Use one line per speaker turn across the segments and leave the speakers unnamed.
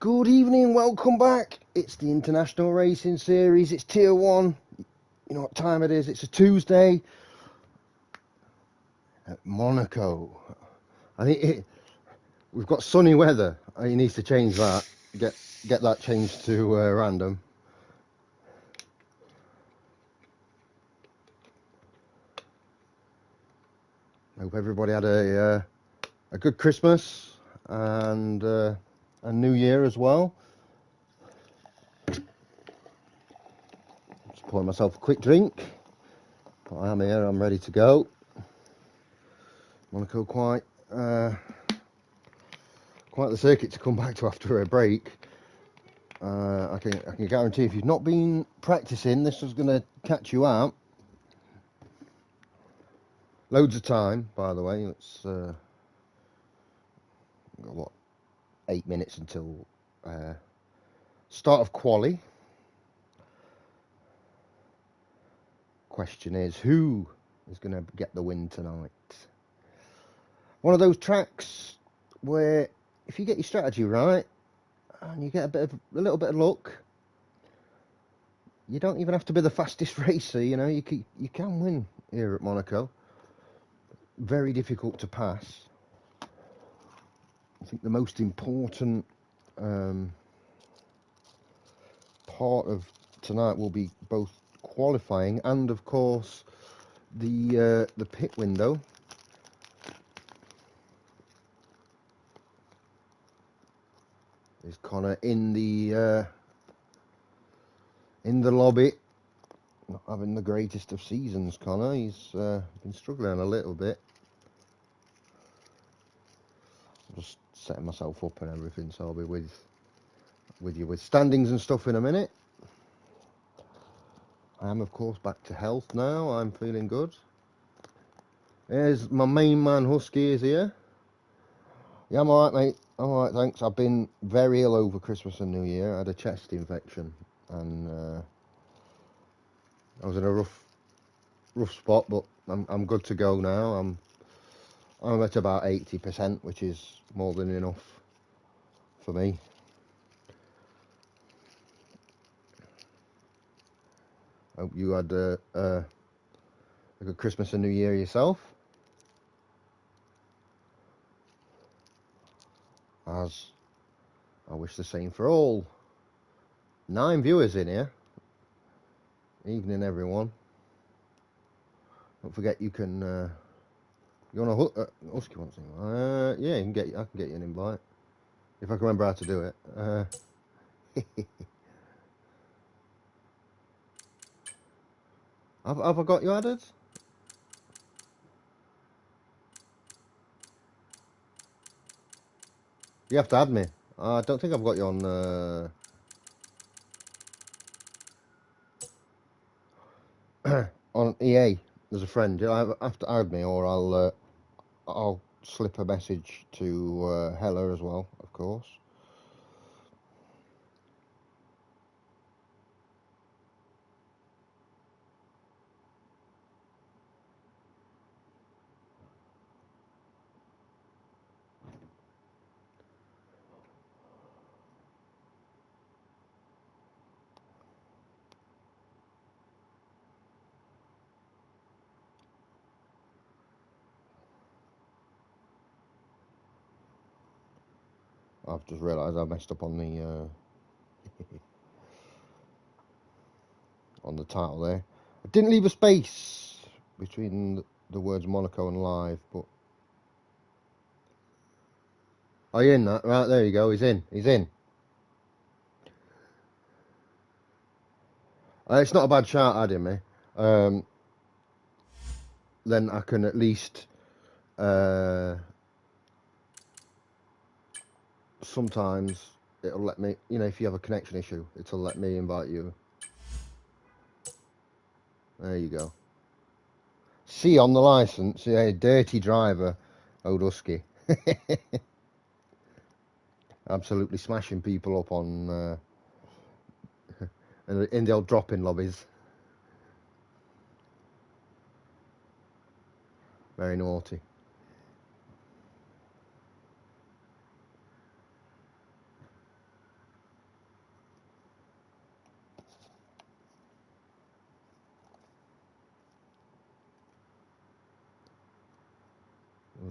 Good evening, welcome back. It's the International Racing Series, it's Tier 1. You know what time it is, it's a Tuesday at Monaco. I think we've got sunny weather. He needs to change that, get that changed to random. Hope everybody had a good Christmas and a New Year as well. Just pouring myself a quick drink. But I am here, I'm ready to go. Monaco quite the circuit to come back to after a break. I can guarantee if you've not been practicing, this is going to catch you out. Loads of time, by the way. It's got what, 8 minutes until start of quali. Question is, who is going to get the win tonight? One of those tracks where if you get your strategy right and you get a little bit of luck, you don't even have to be the fastest racer. You know, you can win here at Monaco. Very difficult to pass. I think the most important part of tonight will be both qualifying and, of course, the pit window. Is Connor in the lobby? Not having the greatest of seasons, Connor. He's been struggling a little bit. I'm just setting myself up and everything, so I'll be with you with standings and stuff in a minute. I am, of course, back to health now. I'm feeling good. There's my main man, Husky, is here. Yeah, I'm alright, mate. I'm alright, thanks. I've been very ill over Christmas and New Year. I had a chest infection, and I was in a rough spot, but I'm good to go now. I'm at about 80%, which is more than enough for me. Hope you had a good Christmas and New Year yourself. As I wish the same for all. 9 viewers in here. Evening, everyone. Don't forget you can. You want to Husky wants to? Yeah, I can get you an invite if I can remember how to do it. Have I got you added? You have to add me. I don't think I've got you on. On EA, there's a friend. You have to add me, or I'll slip a message to Hella as well, of course. I've just realised I messed up on the on the title there. I didn't leave a space between the words Monaco and live, but are you in that? Right, there you go. He's in. It's not a bad shout adding me. Then I can at least sometimes it'll let me, you know, if you have a connection issue, it'll let me invite you. There you go. See on the license, yeah, dirty driver, old Husky. Absolutely smashing people up on in the old drop-in lobbies. Very naughty.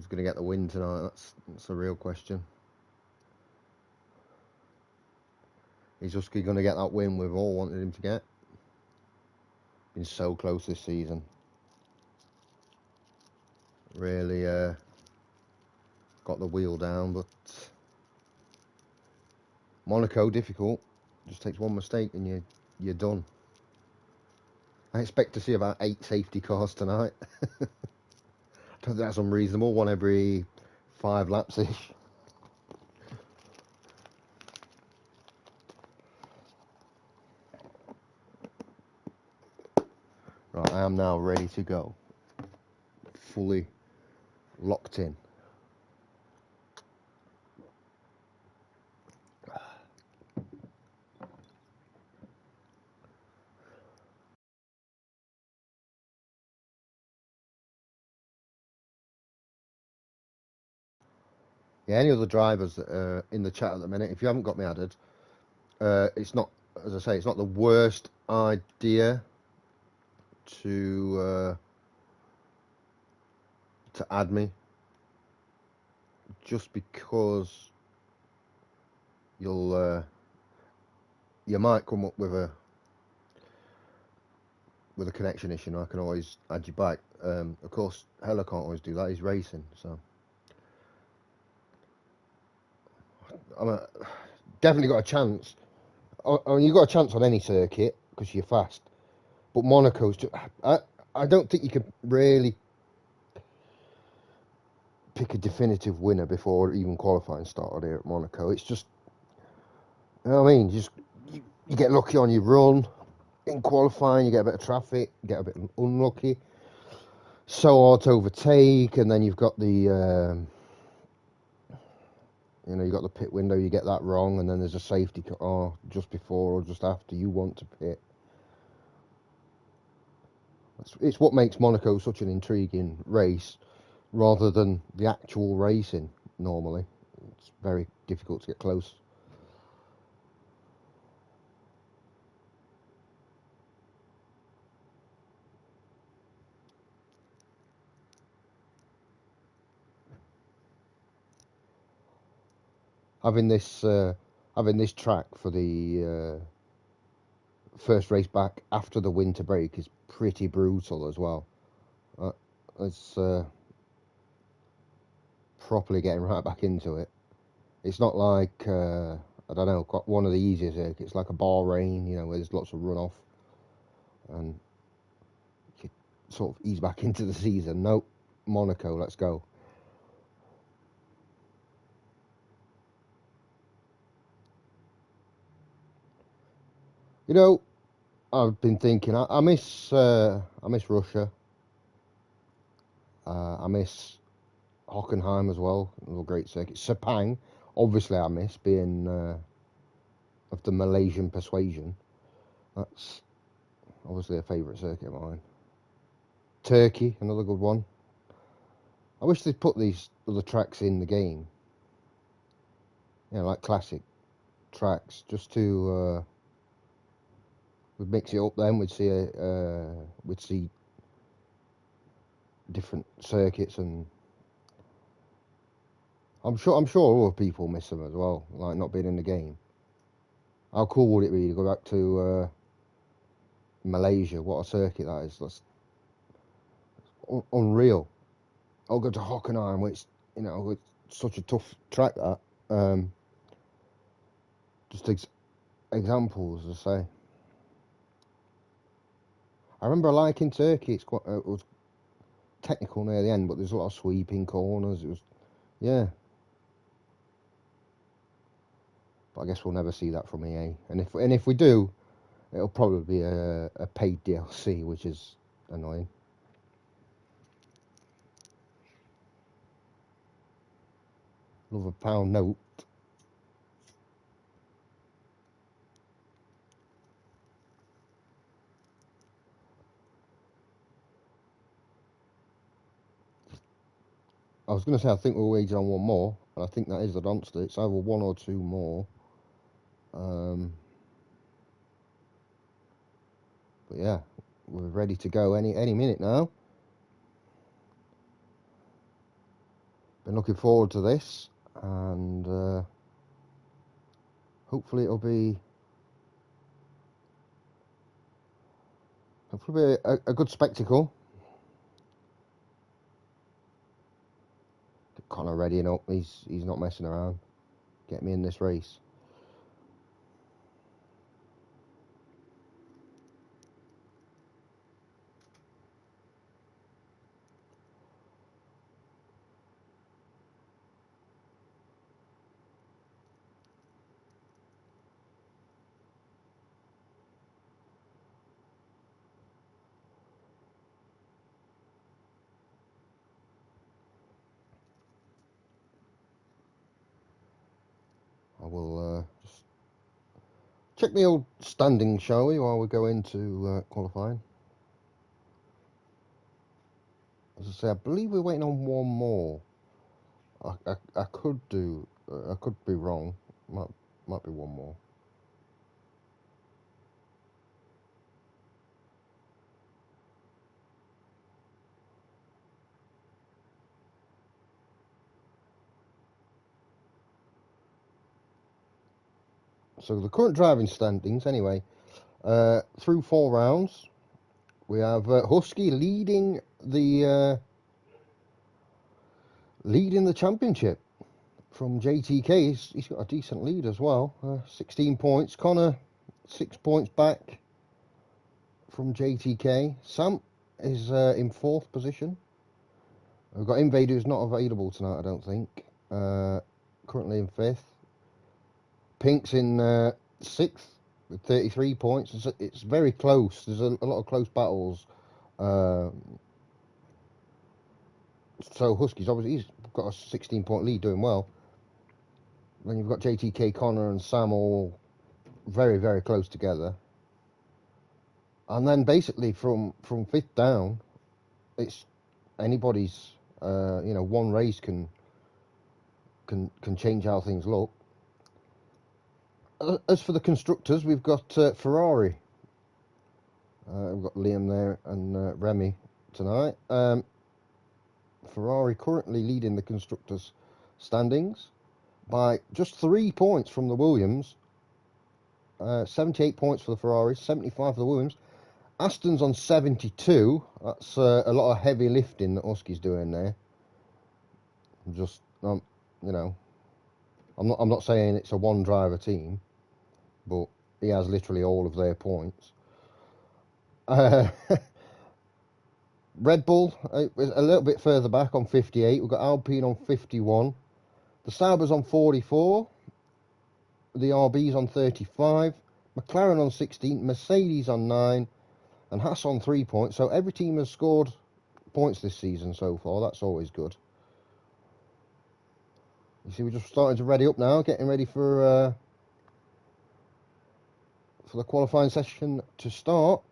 Who's going to get the win tonight? That's a real question. Is Husky going to get that win we've all wanted him to get? Been so close this season. Really got the wheel down, but Monaco difficult. Just takes one mistake and you're done. I expect to see about 8 safety cars tonight. I don't think that's unreasonable. One every 5 laps ish. Right, I am now ready to go. Fully locked in. Yeah, any other drivers that are in the chat at the minute, if you haven't got me added, it's not, as I say, it's not the worst idea to add me, just because you might come up with a connection issue, and I can always add you back. Of course, Hella can't always do that. He's racing, so definitely got a chance. I mean, you've got a chance on any circuit because you're fast, but Monaco's just, I don't think you can really pick a definitive winner before even qualifying started here at Monaco. It's just, you know what I mean? You get lucky on your run. In qualifying, you get a bit of traffic, you get a bit unlucky. So hard to overtake, and then you've got the, you got the pit window, you get that wrong, and then there's a safety car just before or just after you want to pit. It's what makes Monaco such an intriguing race, rather than the actual racing normally. It's very difficult to get close. Having this track for the first race back after the winter break is pretty brutal as well. It's properly getting right back into it. It's not like I don't know, got one of the easier circuits like a Bahrain, where there's lots of runoff and you sort of ease back into the season. Nope, Monaco, let's go. I've been thinking. I miss Russia. I miss Hockenheim as well. Another great circuit. Sepang, obviously, I miss being of the Malaysian persuasion. That's obviously a favourite circuit of mine. Turkey, another good one. I wish they'd put these other tracks in the game. Like classic tracks, just to we'd mix it up. Then we'd see different circuits, and I'm sure other people miss them as well, like not being in the game. How cool would it be to go back to Malaysia? What a circuit that is! That's unreal. I'll go to Hockenheim, which it's such a tough track. That just examples, as I say. I remember liking Turkey. It was technical near the end, but there's a lot of sweeping corners. It was, yeah. But I guess we'll never see that from EA. And if we do, it'll probably be a paid DLC, which is annoying. Love a pound note. I was going to say, I think we're waiting on one more, and I think that is the Donster. It's either one or two more. But yeah, we're ready to go any minute now. Been looking forward to this, and hopefully it'll be a good spectacle. Connor readying up. He's not messing around. Get me in this race. I will just check the old standing, shall we, while we go into qualifying. As I say, I believe we're waiting on one more. I could do. I could be wrong. Might be one more. So the current driving standings, anyway, through 4 rounds, we have Husky leading the championship from JTK. He's got a decent lead as well, 16 points. Connor, 6 points back from JTK. Sam is in 4th position. We've got Invader, who's not available tonight, I don't think. Currently in 5th. Pink's in 6th with 33 points. It's very close. There's a lot of close battles. So Husky's obviously, he's got a 16-point lead, doing well. Then you've got JTK, Connor, and Sam all very, very close together. And then basically from 5th down, it's anybody's. One race can change how things look. As for the constructors, we've got Ferrari. We've got Liam there and Remy tonight. Ferrari currently leading the constructors' standings by just 3 points from the Williams. 78 points for the Ferraris, 75 for the Williams. Aston's on 72. That's a lot of heavy lifting that Husky's doing there. I'm not saying it's a one-driver team, but he has literally all of their points. Red Bull is a little bit further back on 58. We've got Alpine on 51. The Sauber's on 44. The RB's on 35. McLaren on 16. Mercedes on 9. And Haas on 3 points. So every team has scored points this season so far. That's always good. You see, we're just starting to ready up now, getting ready for the qualifying session to start.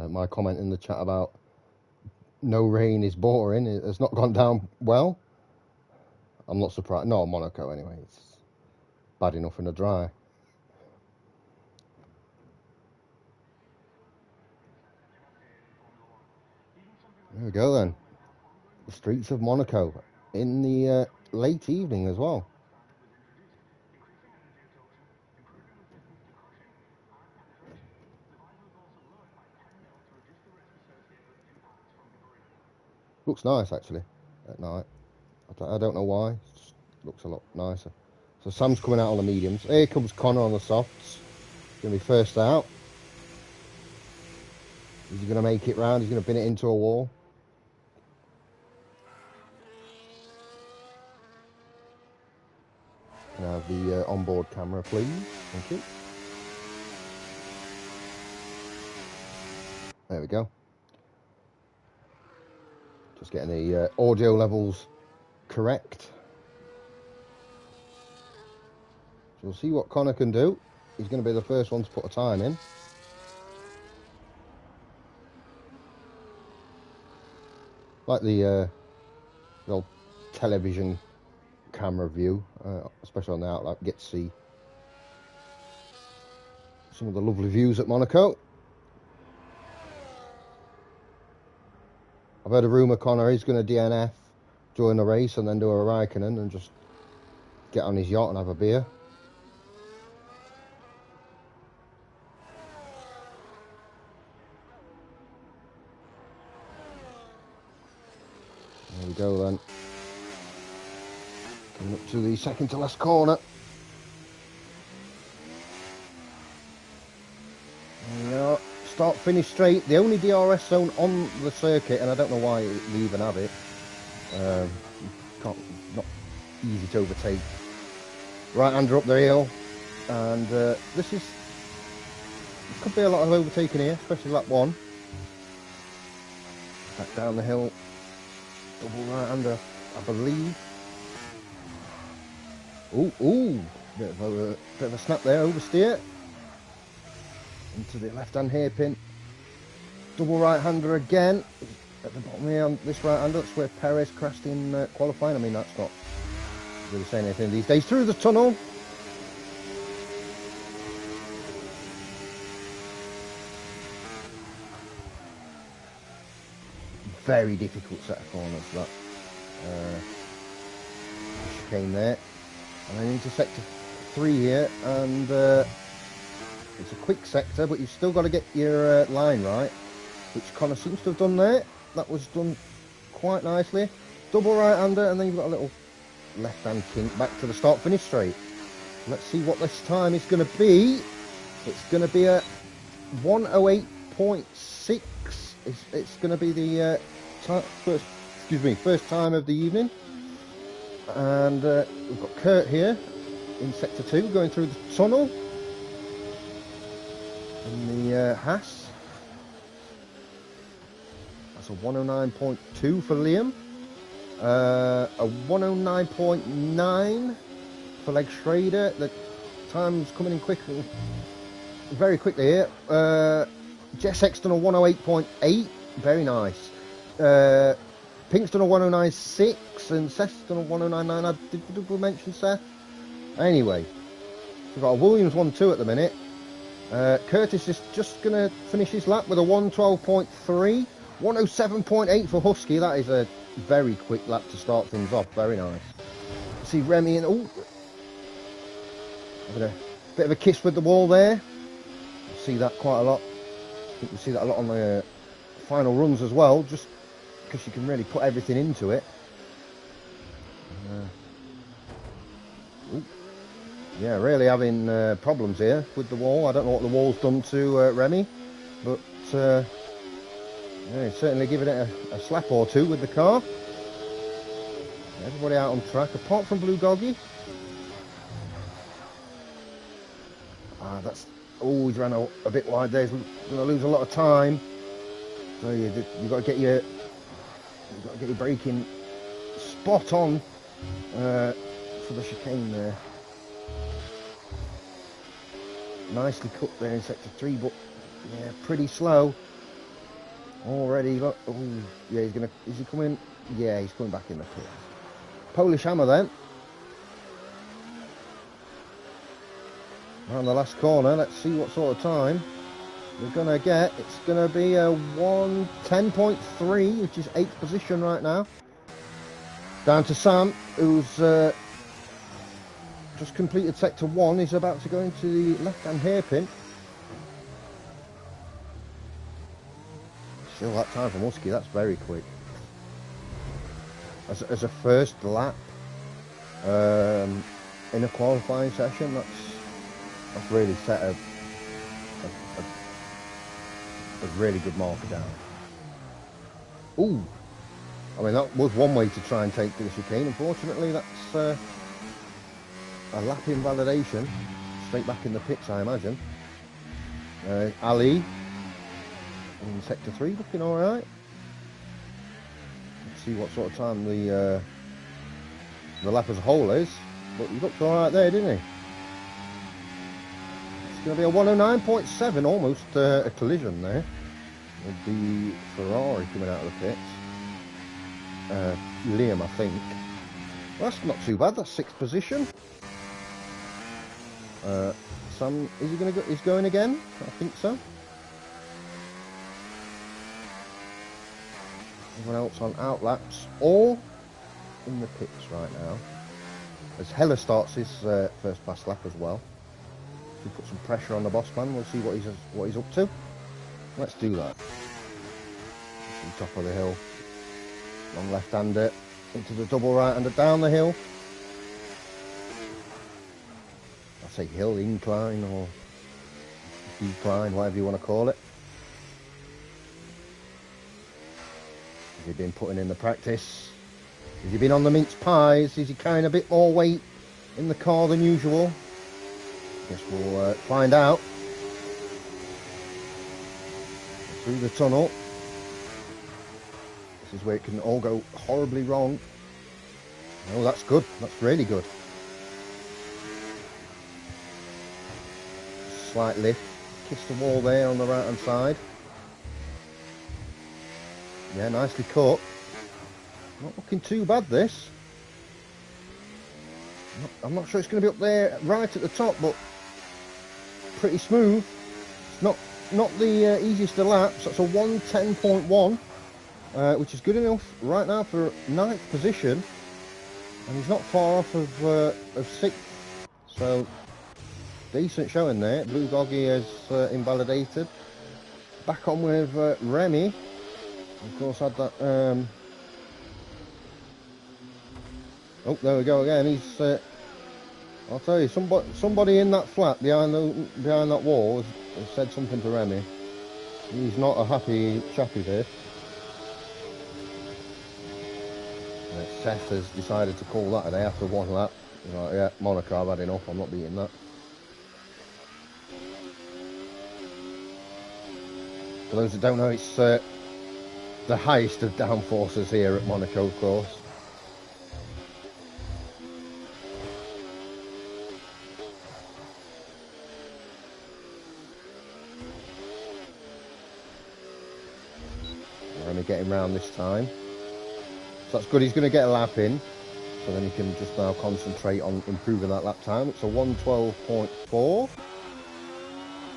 My comment in the chat about no rain is boring. It has not gone down well. I'm not surprised. No, Monaco anyway. It's bad enough in the dry. There we go then. The streets of Monaco. in the late evening as well. Looks nice actually at night. I don't know why. It just looks a lot nicer. So Sam's coming out on the mediums. Here comes Connor on the softs. Gonna be first out. Is he gonna make it round? He's gonna bin it into a wall. Can I have the onboard camera, please? Thank you. There we go. Just getting the audio levels correct. So we'll see what Connor can do. He's going to be the first one to put a time in. Like the old television camera view, especially on the outlet, get to see some of the lovely views at Monaco. I've heard a rumour Connor is going to DNF during the race and then do a Raikkonen and just get on his yacht and have a beer. There we go then. Coming up to the second to last corner. There we are. Start finish straight. The only DRS zone on the circuit, and I don't know why we even have it. Not easy to overtake. Right-hander up the hill, and this could be a lot of overtaking here, especially lap one. Back down the hill, double right-hander, I believe. Ooh, bit of a snap there, oversteer. Into the left-hand hairpin. Double right-hander again. At the bottom here on this right-hander, that's where Perez crashed in qualifying. I mean, that's not really saying anything these days. Through the tunnel. Very difficult set of corners, that. Chicane there. And then into sector 3 here, and it's a quick sector, but you've still got to get your line right, which Connor seems to have done there. That was done quite nicely. Double right-hander, and then you've got a little left-hand kink back to the start-finish straight. Let's see what this time is going to be. It's going to be a 108.6. It's going to be the first time of the evening. And we've got Kurt here in sector 2 going through the tunnel. And the Haas. That's a 109.2 for Liam. A 109.9 for Leg Schrader. The time's coming in quickly, very quickly here. Jess Sexton a 108.8, very nice. Pinkston a 109.6 and Sexton a 109.9. Did we mention Seth? Anyway, we've got a Williams 1-2 at the minute. Curtis is just going to finish his lap with a 112.3. 107.8 for Husky. That is a very quick lap to start things off. Very nice. See Remy and having a bit of a kiss with the wall there. See that quite a lot. I think we see that a lot on the final runs as well, just because you can really put everything into it. Yeah, really having problems here with the wall. I don't know what the wall's done to Remy, but yeah, he's certainly giving it a slap or two with the car. Everybody out on track, apart from Blue Doggy. He's ran a bit wide there. He's going to lose a lot of time. So you've got to get your braking spot on for the chicane there. Nicely cut there in sector 3, but yeah, pretty slow. Already, look. Yeah, is he coming? Yeah, he's coming back in the pit. Polish Hammer then. On the last corner, let's see what sort of time we're going to get. It's going to be a 110.3, which is 8th position right now. Down to Sam, who's just completed sector 1. He's about to go into the left-hand hairpin. Still that time from Husky, that's very quick. As a first lap in a qualifying session, that's really set a really good marker down. Ooh, I mean, that was one way to try and take the chicane. Unfortunately, that's a lap invalidation. Straight back in the pits, I imagine. Ali in sector 3, looking all right. Let's see what sort of time the lap as a whole is. But he looked all right there, didn't he? It's going to be a 109.7, almost a collision there with the Ferrari coming out of the pits. Liam, I think. Well, that's not too bad. That's 6th position. Sam, is he going to go? He's going again? I think so. Everyone else on outlaps or in the pits right now. As Heller starts his first pass lap as well. To put some pressure on the boss man, we'll see what he's up to. Let's do that. Top of the hill. Long left-hander into the double right-hander down the hill. I say hill, incline or decline, whatever you want to call it. Have you been putting in the practice? Have you been on the mince pies? Is he carrying a bit more weight in the car than usual? Guess we'll find out. Through the tunnel. This is where it can all go horribly wrong. Oh, that's good. That's really good. Slight lift. Kiss the wall there on the right hand side. Yeah, nicely cut. Not looking too bad, this. I'm not sure it's going to be up there right at the top, but pretty smooth. It's not the easiest of laps. That's a 110.1, which is good enough right now for 9th position. And he's not far off of 6th. So, decent showing there. Blue Doggy is invalidated. Back on with Remy. Of course, had that. Oh, there we go again. He's. I'll tell you, somebody in that flat behind that wall has said something to Remy. He's not a happy chappy there. Seth has decided to call that a day after one lap. He's like, yeah, Monaco, I've had enough. I'm not beating that. For those that don't know, it's the highest of downforces here at Monaco, of course. We're only getting round this time. So that's good, he's going to get a lap in. So then he can just now concentrate on improving that lap time. It's a 112.4.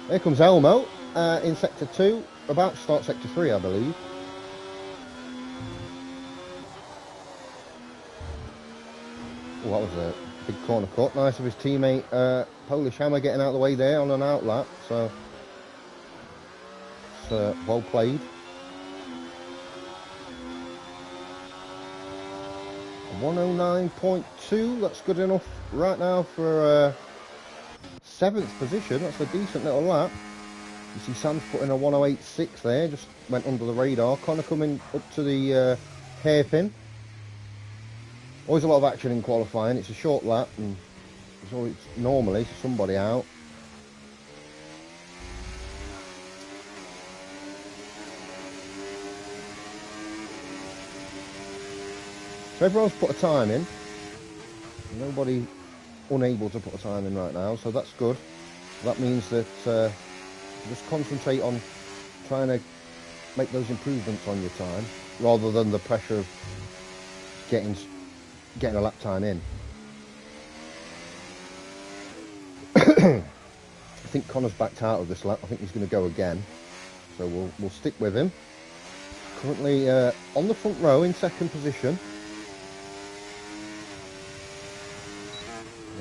Here comes Elmo in sector 2. About to start sector 3, I believe. Oh, that was a big corner cut. Nice of his teammate Polish Hammer getting out of the way there on an outlap. So it's well played. 109.2, that's good enough right now for 7th position. That's a decent little lap. You see Sam's putting a 108.6 there, just went under the radar. Connor coming up to the hairpin. Always a lot of action in qualifying. It's a short lap and there's always normally somebody out. So everyone's put a time in. Nobody unable to put a time in right now, so that's good. That means that just concentrate on trying to make those improvements on your time, rather than the pressure of getting a lap time in. I think Connor's backed out of this lap. I think he's going to go again, so we'll stick with him. Currently on the front row in 2nd position.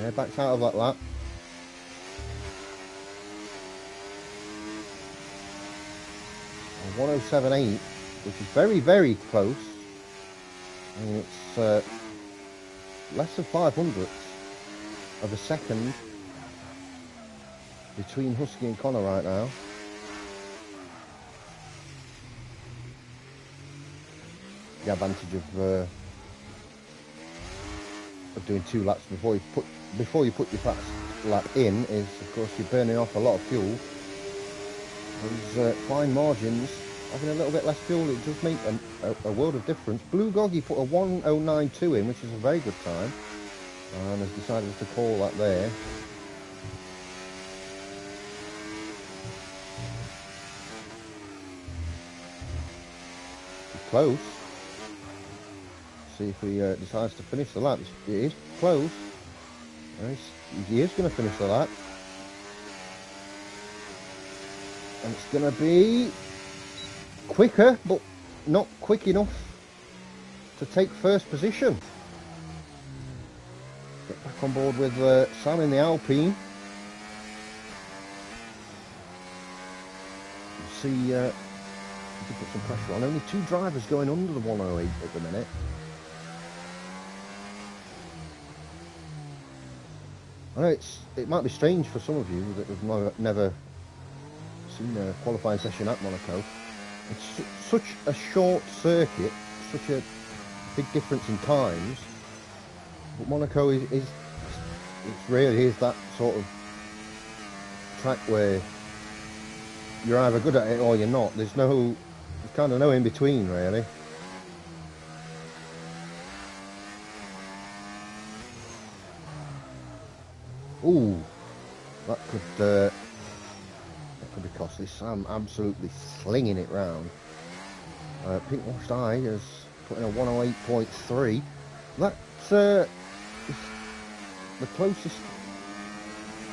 Yeah, backs out of that lap. And 107.8, which is very, very close. I mean, it's less than 500ths of a second between Husky and Connor right now. The advantage of doing 2 laps before you put your fast lap in is, of course, you're burning off a lot of fuel. Those fine margins, having a little bit less fuel, it does make a world of difference. Blue Goggy put a 1:09.2 in, which is a very good time, and has decided to call that there. It's close. See if he decides to finish the lap. It is close. He is going to finish the lap. And it's going to be quicker, but not quick enough to take first position. Get back on board with Sam in the Alpine. You see, you can put some pressure on. Only 2 drivers going under the 108 at the minute. I know it might be strange for some of you that have never seen a qualifying session at Monaco. It's such a short circuit, such a big difference in times. But Monaco is it really is that sort of track where you're either good at it or you're not. There's kind of no in between, really. Ooh, that could be costly. Sam absolutely slinging it round. Pink Washed Eye is putting a 108.3. That's the closest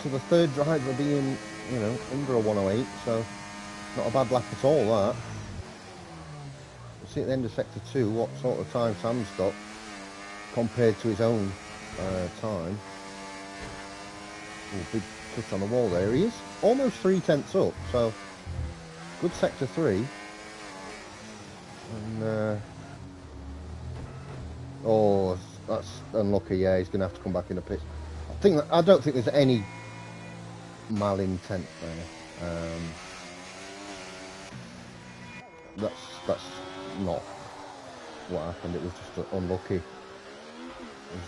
to the third driver being, under a 108. So not a bad lap at all. That. We'll see at the end of sector 2 what sort of time Sam's got compared to his own time. Ooh, big touch on the wall there. He is almost 3/10 up, so good sector 3. And oh, that's unlucky. Yeah, he's going to have to come back in the pits. I don't think there's any malintent there. That's not what happened. It was just unlucky.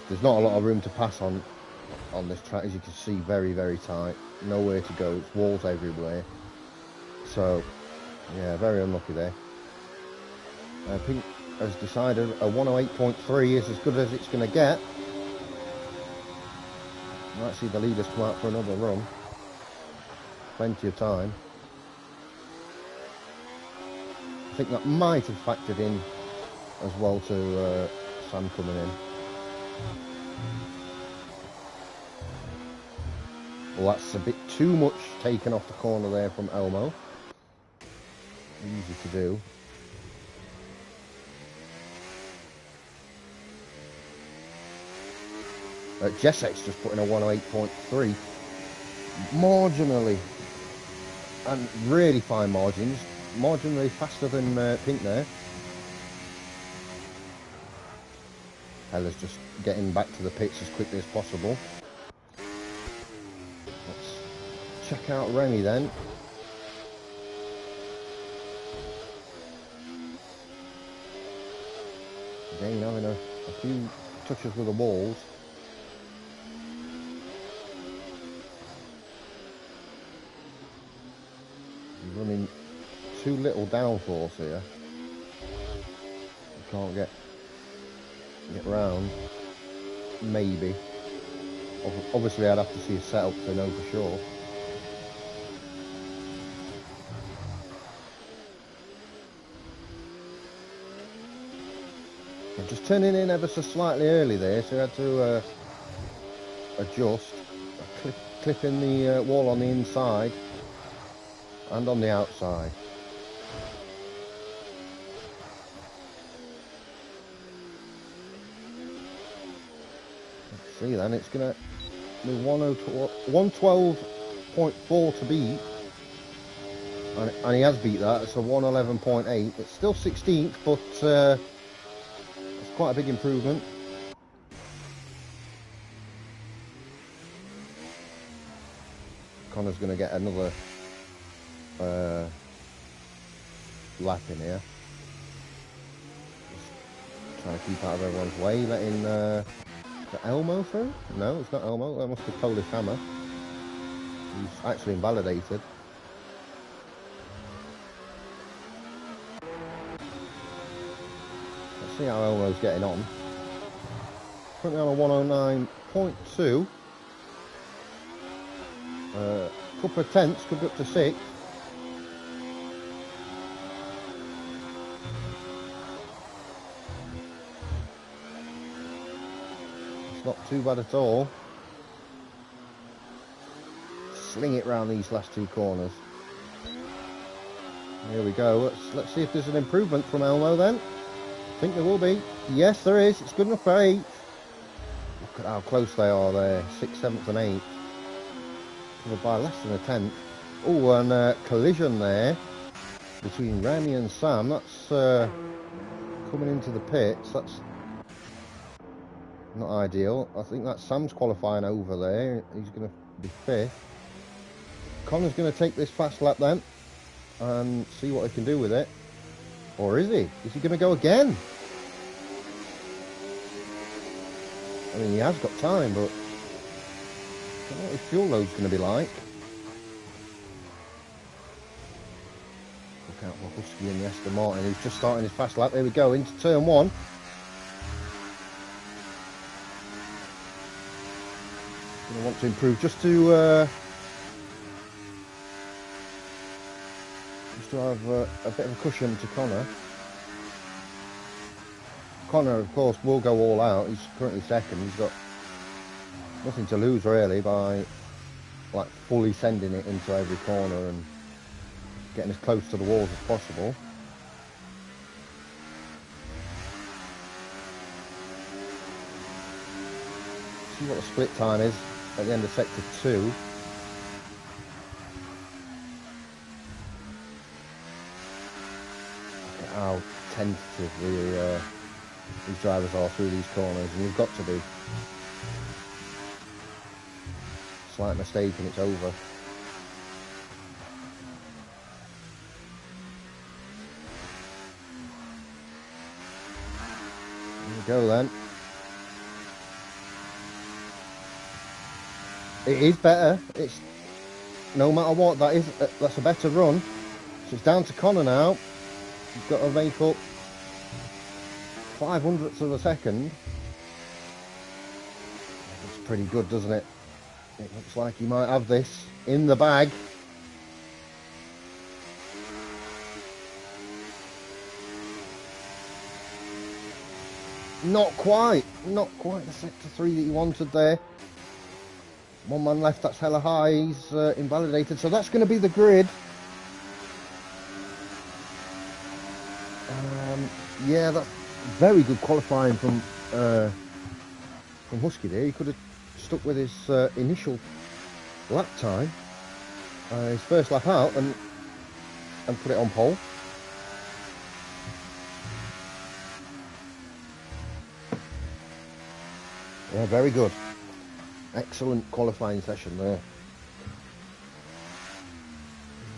There's not a lot of room to pass on this track, as you can see. Very, very tight, nowhere to go. It's walls everywhere, so yeah, very unlucky there. Pink has decided a 108.3 is as good as it's going to get. Might see the leaders come out for another run. Plenty of time. I think that might have factored in as well to Sam coming in. Well, that's a bit too much taken off the corner there from Elmo. Easy to do. Jessek's just putting a 108.3. Marginally. And really fine margins. Marginally faster than Pink there. Hella's just getting back to the pits as quickly as possible. Let's check out Remy then. Again, having a few touches with the walls. He's running too little downforce here. You can't get round. Maybe. Obviously I'd have to see a setup to know for sure. I'm just turning in ever so slightly early there, so I had to adjust. Clipping the wall on the inside and on the outside. Let's see then, it's gonna with 112.4 to beat, and he has beat that. It's a 111.8. It's still 16th, but it's quite a big improvement. Connor's going to get another lap in here. Just trying to keep out of everyone's way, letting the Elmo through? No, it's not Elmo. That must be Polish Hammer. He's actually invalidated. Let's see how Elmo's getting on. Currently on a 109.2. Couple of tenths, could be up to 6. It's not too bad at all. Sling it round these last 2 corners. Here we go. Let's see if there's an improvement from Elmo then. I think there will be. Yes, there is. It's good enough for 8. Look at how close they are there. 6th, 7th and 8th. Covered by less than a tenth. Oh, and collision there between Remy and Sam. That's coming into the pits. That's not ideal. I think that's Sam's qualifying over there. He's going to be 5th. Connor's going to take this fast lap then and see what he can do with it. Or is he? Is he going to go again? I mean, he has got time, but I don't know what his fuel load's going to be like. Look out for Husky and the Aston Martin, who's just starting his fast lap. There we go, into turn 1. Going to want to improve just to have a bit of a cushion to Connor. Connor, of course, will go all out. He's currently 2nd. He's got nothing to lose really by like fully sending it into every corner and getting as close to the walls as possible. See what the split time is at the end of sector 2. Look at how tentative these drivers are through these corners, and you've got to be. Slight mistake and it's over. There we go then. It is better. It's no matter what, that's a better run. So it's down to Connor now. He's got to make up 500ths of a second. That's pretty good, doesn't it? It looks like he might have this in the bag. Not quite the sector 3 that he wanted there. One man left, that's hella high. He's invalidated, so that's going to be the grid. Yeah, that's very good qualifying from Husky there. He could have stuck with his initial lap time, his first lap out, and put it on pole. Yeah, very good. Excellent qualifying session there.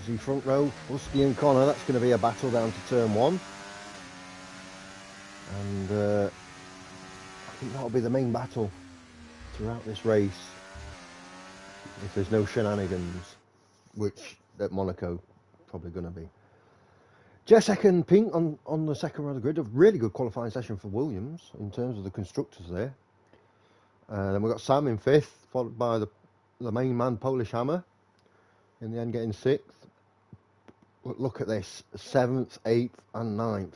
See front row, Husky and Connor. That's going to be a battle down to turn 1. And I think that'll be the main battle throughout this race, if there's no shenanigans, which at Monaco probably going to be. Just second, Pink on the second row of the grid. A really good qualifying session for Williams in terms of the constructors there. Then we've got Sam in 5th, followed by the main man Polish Hammer, in the end getting 6th. But look at this, 7th, 8th and 9th.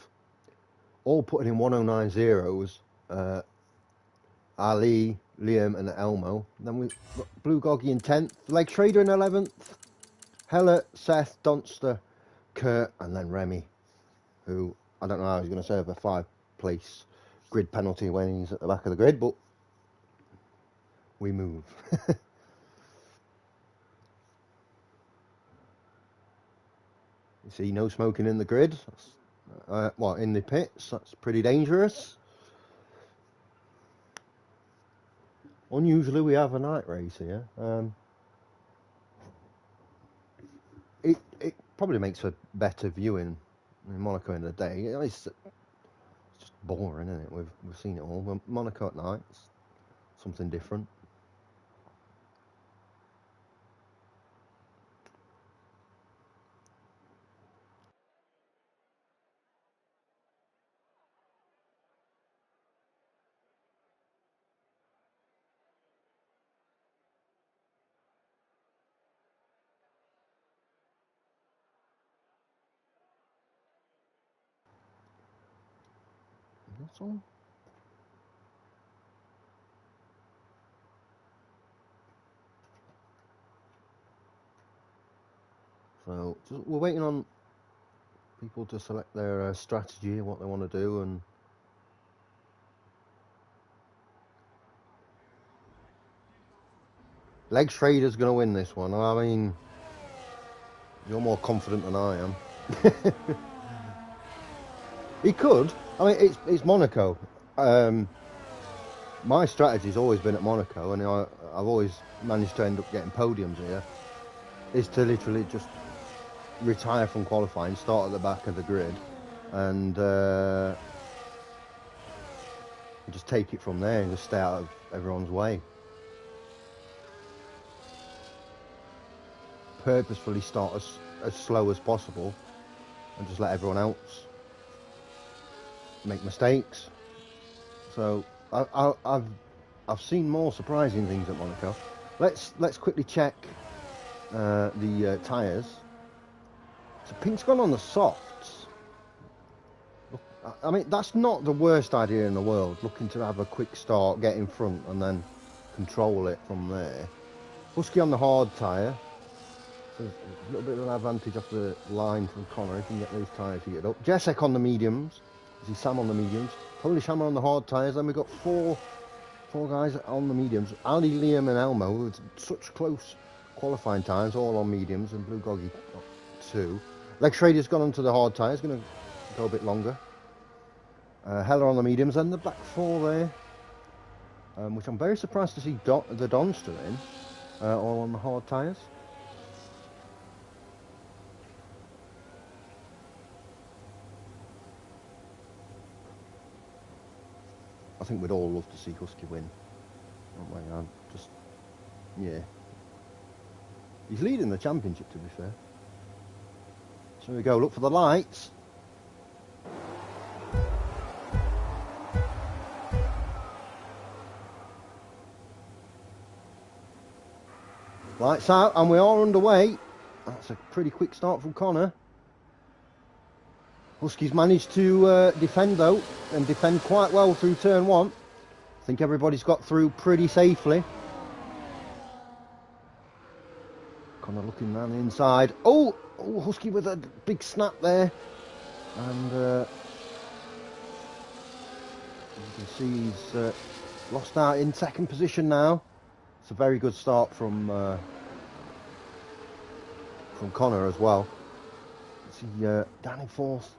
All putting in 109.0s. Ali, Liam and Elmo. Then we've got Blue Goggy in 10th, Leg Trader in 11th, Hella, Seth, Donster, Kurt and then Remy, who I don't know how he's going to serve a 5-place grid penalty when he's at the back of the grid, but we move. You see, no smoking in the grid. Well, in the pits, that's pretty dangerous. Unusually, we have a night race here. It probably makes for better viewing in Monaco in the day. It's just boring, isn't it? We've seen it all. But Monaco at night, it's something different. That's all. So we're waiting on people to select their strategy and what they want to do, and Legs Trader's going to win this one. I mean, you're more confident than I am. He could. I mean, it's Monaco. My strategy's always been at Monaco, and I've always managed to end up getting podiums here, is to literally just retire from qualifying, start at the back of the grid, and just take it from there and just stay out of everyone's way. Purposefully start as slow as possible and just let everyone else make mistakes. So I've seen more surprising things at Monaco. Let's quickly check the tyres. So Pink's gone on the softs. I mean, that's not the worst idea in the world, looking to have a quick start, get in front and then control it from there. Husky on the hard tyre. So a little bit of an advantage off the line from Connor. He can get those tyres heated up. Jessic on the mediums. You see Sam on the mediums. Polish Hammer on the hard tyres. Then we've got four guys on the mediums. Ali, Liam and Elmo with such close qualifying times, all on mediums, and Blue Goggy 2. Legs Trader's gone onto the hard tyres, going to go a bit longer. Heller on the mediums, and the back four there, which I'm very surprised to see the Don still in, all on the hard tyres. I think we'd all love to see Husky win, don't we? Yeah. He's leading the championship, to be fair. So here we go, look for the lights. Lights out, and we are underway. That's a pretty quick start from Connor. Huskies managed to defend though, and defend quite well through turn one. I think everybody's got through pretty safely. Connor looking around the inside. Oh, Husky with a big snap there. And you can see he's lost out in second position now. It's a very good start from Connor as well. See down in fourth.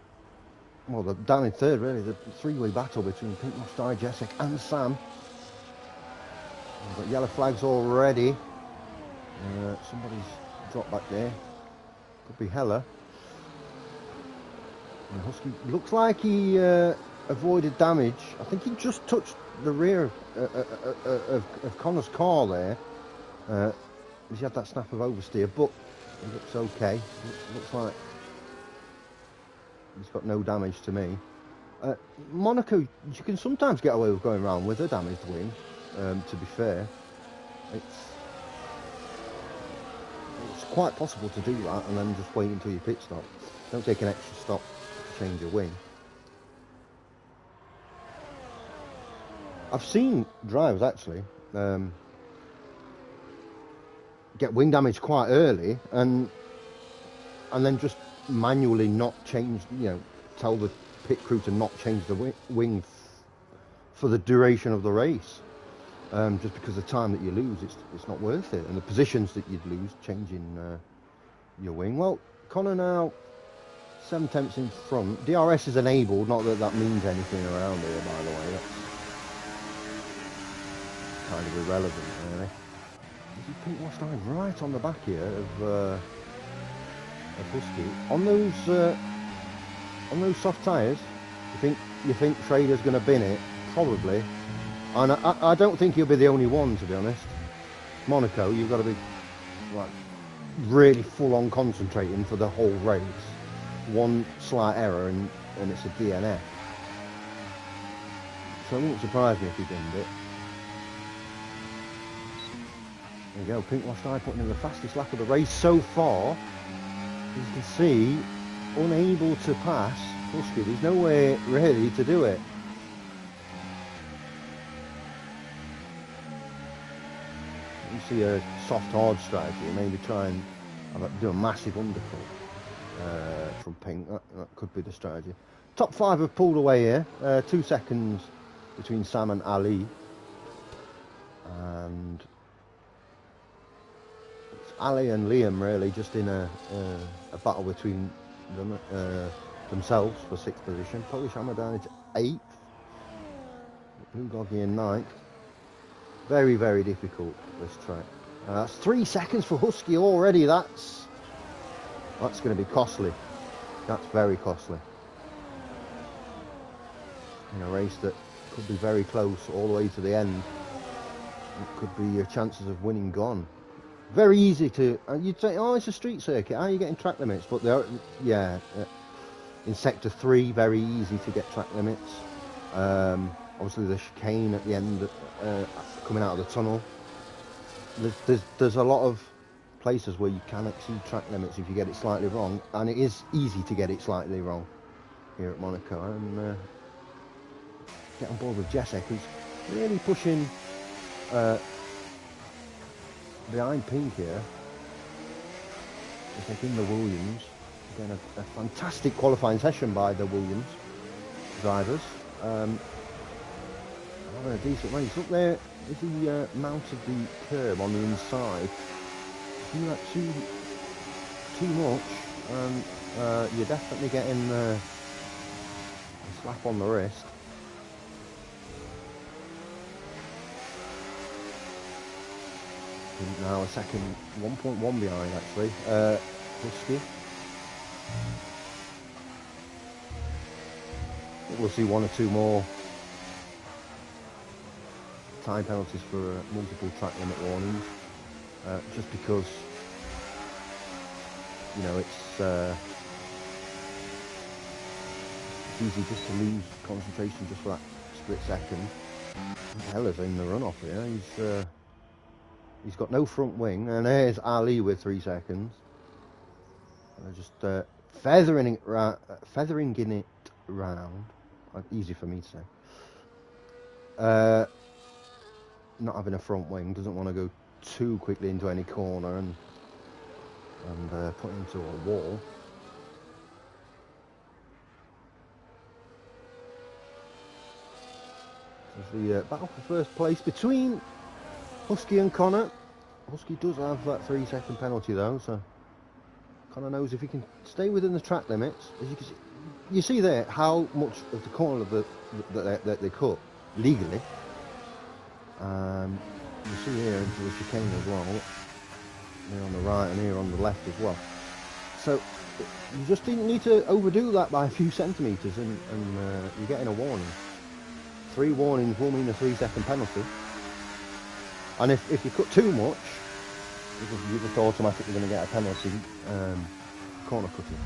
Well, down in third, really. The three-way battle between Pink Mustard, Jessic and Sam. We've got yellow flags already. Somebody's dropped back there. Could be Heller. And Husky looks like he avoided damage. I think he just touched the rear of Connor's car there. He had that snap of oversteer, but it looks okay. Looks like he's got no damage to me. Monaco, you can sometimes get away with going around with a damaged wing, to be fair. It's quite possible to do that and then just wait until you pit stop. Don't take an extra stop to change your wing. I've seen drivers actually get wing damage quite early and then just manually not change, tell the pit crew to not change the wing for the duration of the race. just because the time that you lose, it's not worth it, and the positions that you'd lose changing your wing. Well, Connor now 7/10 in front. DRS is enabled, not that that means anything around here, by the way. That's kind of irrelevant, really. This is Pink Washed Eye right on the back here of Husky. On those soft tyres, you think Schrader's going to bin it? Probably. And I don't think he'll be the only one, to be honest. Monaco, you've got to be like really full on concentrating for the whole race. One slight error and it's a DNF. So it wouldn't surprise me if he binned it. There you go, Pink Washed Eye putting in the fastest lap of the race so far. As you can see, unable to pass Husky. There's no way really to do it. You see a soft hard strategy, maybe try and do a massive undercut from Pink. That could be the strategy. Top 5 have pulled away here. 2 seconds between Sam and Ali. And it's Ali and Liam really just in a battle between them, themselves for 6th position. Polish Hammer down into 8th. Bulgogi in 9th. Very, very difficult, this track. That's 3 seconds for Husky already. That's going to be costly. That's very costly. In a race that could be very close all the way to the end. It could be your chances of winning gone. Very easy to... you'd say, oh, it's a street circuit. How are you getting track limits? But there, yeah, in Sector 3, very easy to get track limits. Obviously, the chicane at the end, coming out of the tunnel. There's a lot of places where you can exceed track limits if you get it slightly wrong, and it is easy to get it slightly wrong here at Monaco. And get on board with Jessic, who's really pushing behind Pink here. Just like in the Williams. Again, a fantastic qualifying session by the Williams drivers. Having a decent race. Look there, if he mounted the curb on the inside, isn't that too much? And you're definitely getting a slap on the wrist. Now a second, 1.1 behind actually. Husky. We'll see 1 or 2 more time penalties for multiple track limit warnings, just because, you know, it's easy just to lose concentration just for that split second. Heller's in the runoff here. He's got no front wing, and there's Ali with 3 seconds. And they're just feathering it round. Easy for me to say. Not having a front wing, doesn't want to go too quickly into any corner and put into a wall. There's the battle for first place between Husky and Connor. Husky does have that 3 second penalty though, so Connor knows if he can stay within the track limits. As you can see, you see there how much of the corner that they cut legally. You see here into the chicane as well, here on the right and here on the left as well. So you just didn't need to overdo that by a few centimetres, and you're getting a warning. 3 warnings will mean a 3 second penalty. And if you cut too much, you're just automatically going to get a penalty, corner cutting.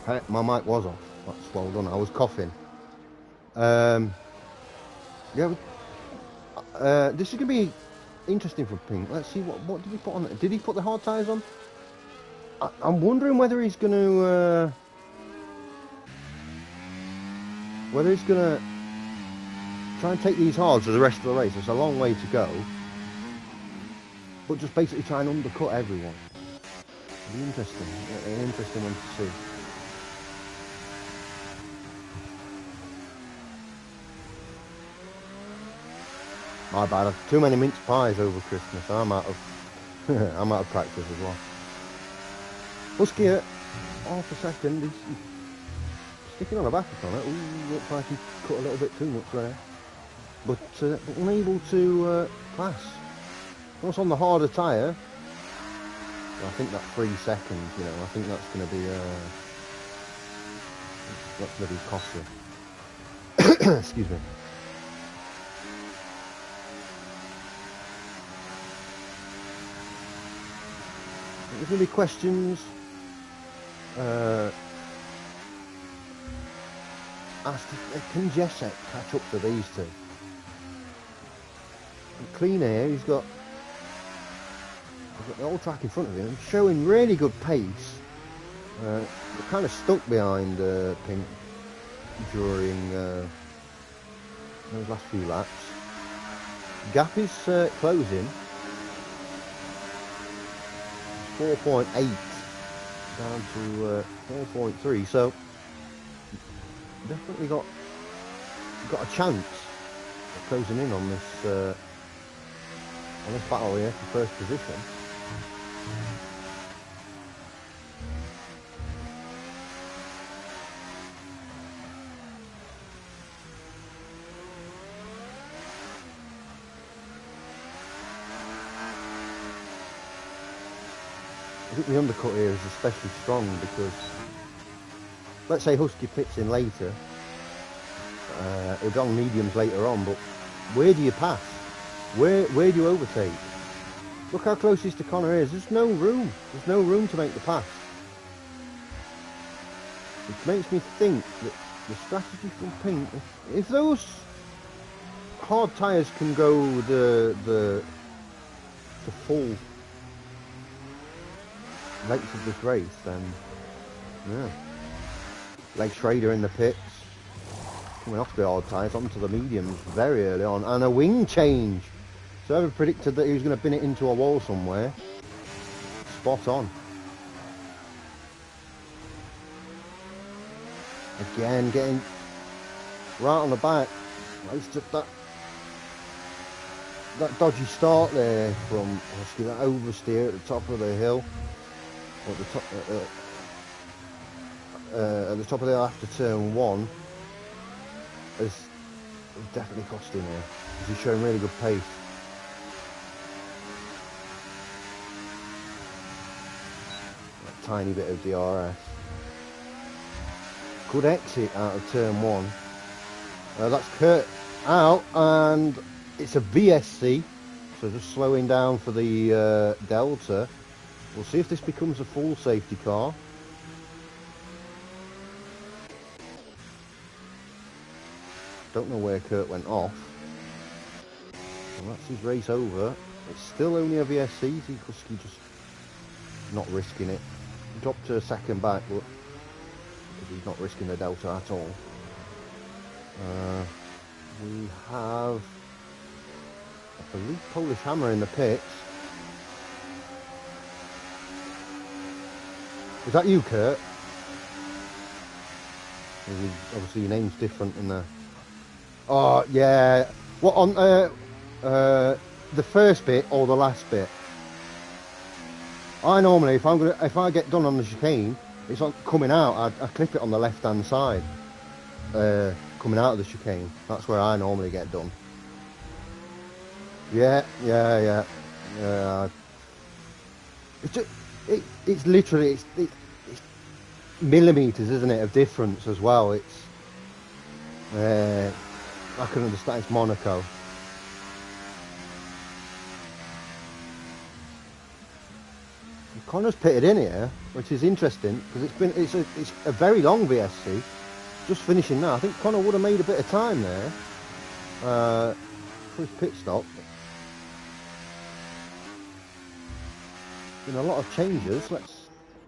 Hey, my mic was off. That's well done. I was coughing. Yeah, this is gonna be interesting for Pink. Let's see what did he put on. Did he put the hard tyres on? I'm wondering whether he's gonna try and take these hard for the rest of the race. It's a long way to go, but just basically try and undercut everyone. It'll be interesting. An interesting one to see. My bad. Too many mince pies over Christmas. I'm out of I'm out of practice as well. Husky at half a second. He's sticking on a back on it. Ooh, looks like he cut a little bit too much there. But unable to pass. Once on the harder tyre, I think that 3 seconds, you know, I think that's going to be costly. Excuse me. There's going to be questions asked if can Jessek catch up to these two. Clean air, he's got the whole track in front of him, showing really good pace. Kind of stuck behind Pink during those last few laps. Gap is closing. 4.8 down to 4.3, so definitely got a chance of closing in on this battle here for first position. I think the undercut here is especially strong because, let's say Husky pits in later, he'll be on mediums later on, but where do you pass? Where do you overtake? Look how close he's to Connor is. There's no room. There's no room to make the pass. Which makes me think that the strategy from Pink, if those hard tyres can go the full length of this race, then yeah. Leg Schrader in the pits, coming off the hard tyres onto the mediums very early on, and a wing change. So whoever predicted that he was going to bin it into a wall somewhere, spot on. Again, getting right on the back. It's just that dodgy start there from Husky, that oversteer at the top of the hill. At the top of the hill after turn 1 is definitely costing here. He's showing really good pace. That tiny bit of DRS. Good exit out of turn 1. That's Kurt out, and it's a VSC, so just slowing down for the Delta. We'll see if this becomes a full safety car. Don't know where Kurt went off. And that's his race over. It's still only a VSC. Husky just not risking it. Dropped to a second back, but he's not risking the Delta at all. We have, I believe, Polish Hammer in the pits. Is that you, Kurt? Obviously your name's different in there. Oh yeah. What on the first bit or the last bit? I normally, if I get done on the chicane, it's like coming out. I clip it on the left hand side. Coming out of the chicane. That's where I normally get done. Yeah. It's literally it's millimeters, isn't it, of difference as well. It's I can understand it's Monaco. Connor's pitted in here, which is interesting because it's a very long VSC. Just finishing now. I think Connor would have made a bit of time there for his pit stop. Been a lot of changes.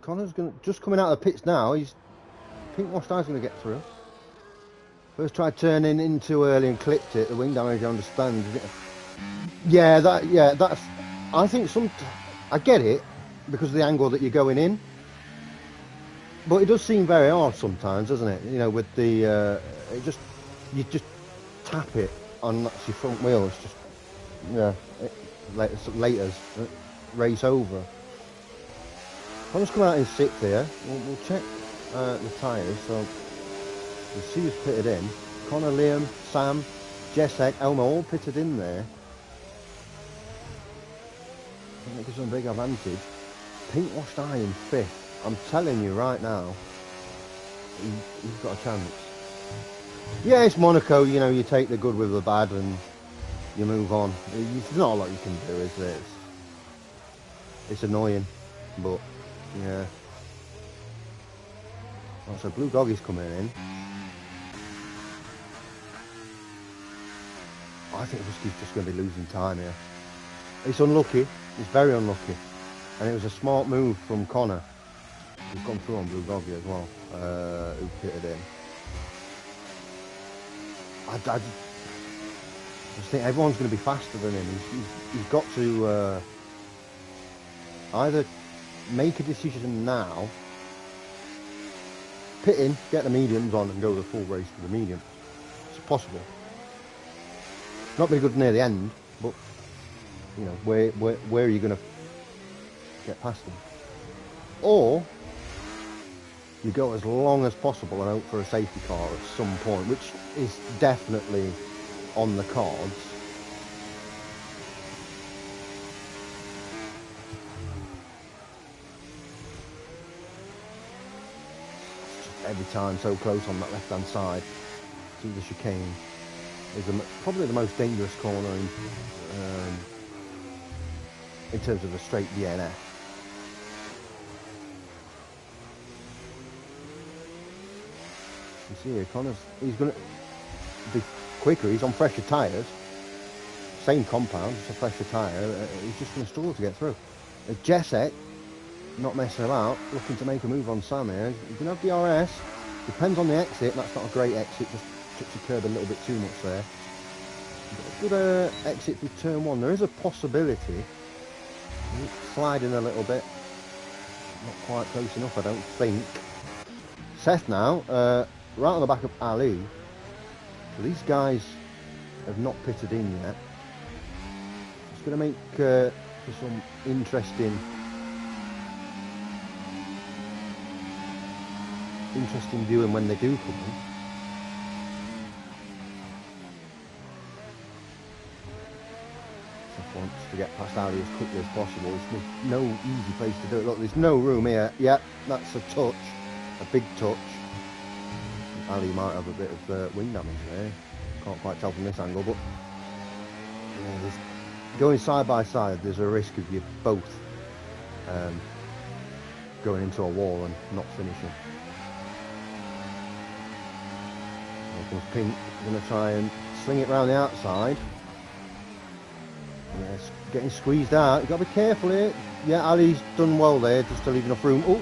Connor's just coming out of the pits now. He's pink washed eye's going to get through. First tried turning in too early and clipped it. The wing damage, I understand. Yeah, that's. I think I get it because of the angle that you're going in, but it does seem very hard sometimes, doesn't it? You know, with the you just tap it on that's your front wheel. It's just later race over. I'll just come out in sixth here. We'll check the tyres. So you see who's pitted in. Connor, Liam, Sam, Jessek, Elmo all pitted in there. I think it gives them a big advantage. Pink washed eye in fifth. I'm telling you right now, he's got a chance. Yeah, it's Monaco. You know, you take the good with the bad and you move on. There's not a lot you can do, is there? It's annoying, but yeah. Oh, so Blue Doggy's coming in. I think Husky's just going to be losing time here. It's unlucky. It's very unlucky. And it was a smart move from Connor. He's gone through on Blue Doggy as well, who pitted in. I just think everyone's going to be faster than him. He's got to either make a decision now, pit in, get the mediums on and go the full race with the medium. It's possible. Not very good near the end, but you know, where are you going to get past them? Or you go as long as possible and hope for a safety car at some point, which is definitely on the cards. Every time so close on that left hand side through the chicane is probably the most dangerous corner in terms of a straight DNF. You see here, he's going to be quicker. He's on fresher tyres, same compound, just a fresher tyre. He's just going to struggle to get through. Jessek, not messing about, looking to make a move on Sam here. He's going to have the IRS. Depends on the exit. That's not a great exit. Just trips the curb a little bit too much there. Good exit through turn one. There is a possibility. He's sliding a little bit. Not quite close enough, I don't think. Seth now, right on the back of Ali. So these guys have not pitted in yet. It's going to make for some interesting viewing when they do come in. Seth wants to get past Ali as quickly as possible. There's no easy place to do it. Look, there's no room here. Yep, that's a touch, a big touch. Ali might have a bit of wing damage there. Can't quite tell from this angle, but yeah, going side by side, there's a risk of you both going into a wall and not finishing. Here comes Pink, going to try and sling it round the outside. Yeah, it's getting squeezed out. You've got to be careful here. Yeah, Ali's done well there, just to leave enough room. Oh,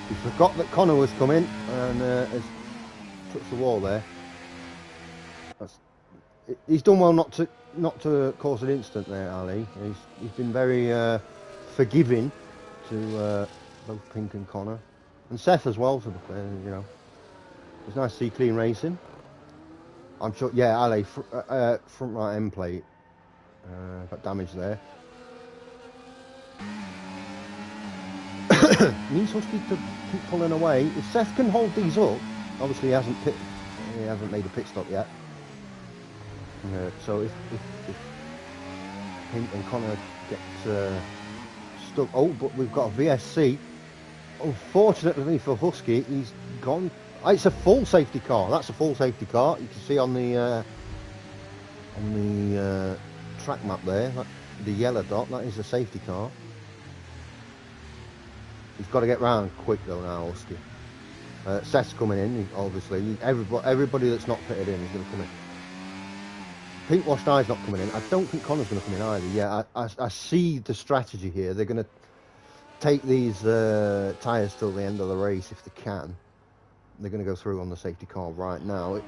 he forgot that Connor was coming and has touched the wall there. He's done well not to cause an incident there, Ali. He's been very forgiving to both Pink and Connor, and Seth as well. To be fair, you know, it's nice to see clean racing. I'm sure. Yeah, Ali, front right end plate got damage there. Needs Husky to keep pulling away. If Seth can hold these up, obviously he hasn't made a pit stop yet. So if Pink and Connor get stuck, oh, but we've got a VSC. Unfortunately for Husky, he's gone. It's a full safety car. That's a full safety car. You can see on the track map there, the yellow dot. That is a safety car. He's got to get round quick though now, Husky. Seth's coming in, obviously. Everybody that's not fitted in is going to come in. Pink Washed Eye's not coming in. I don't think Connor's going to come in either. Yeah, I see the strategy here. They're going to take these tyres till the end of the race if they can. They're going to go through on the safety car right now.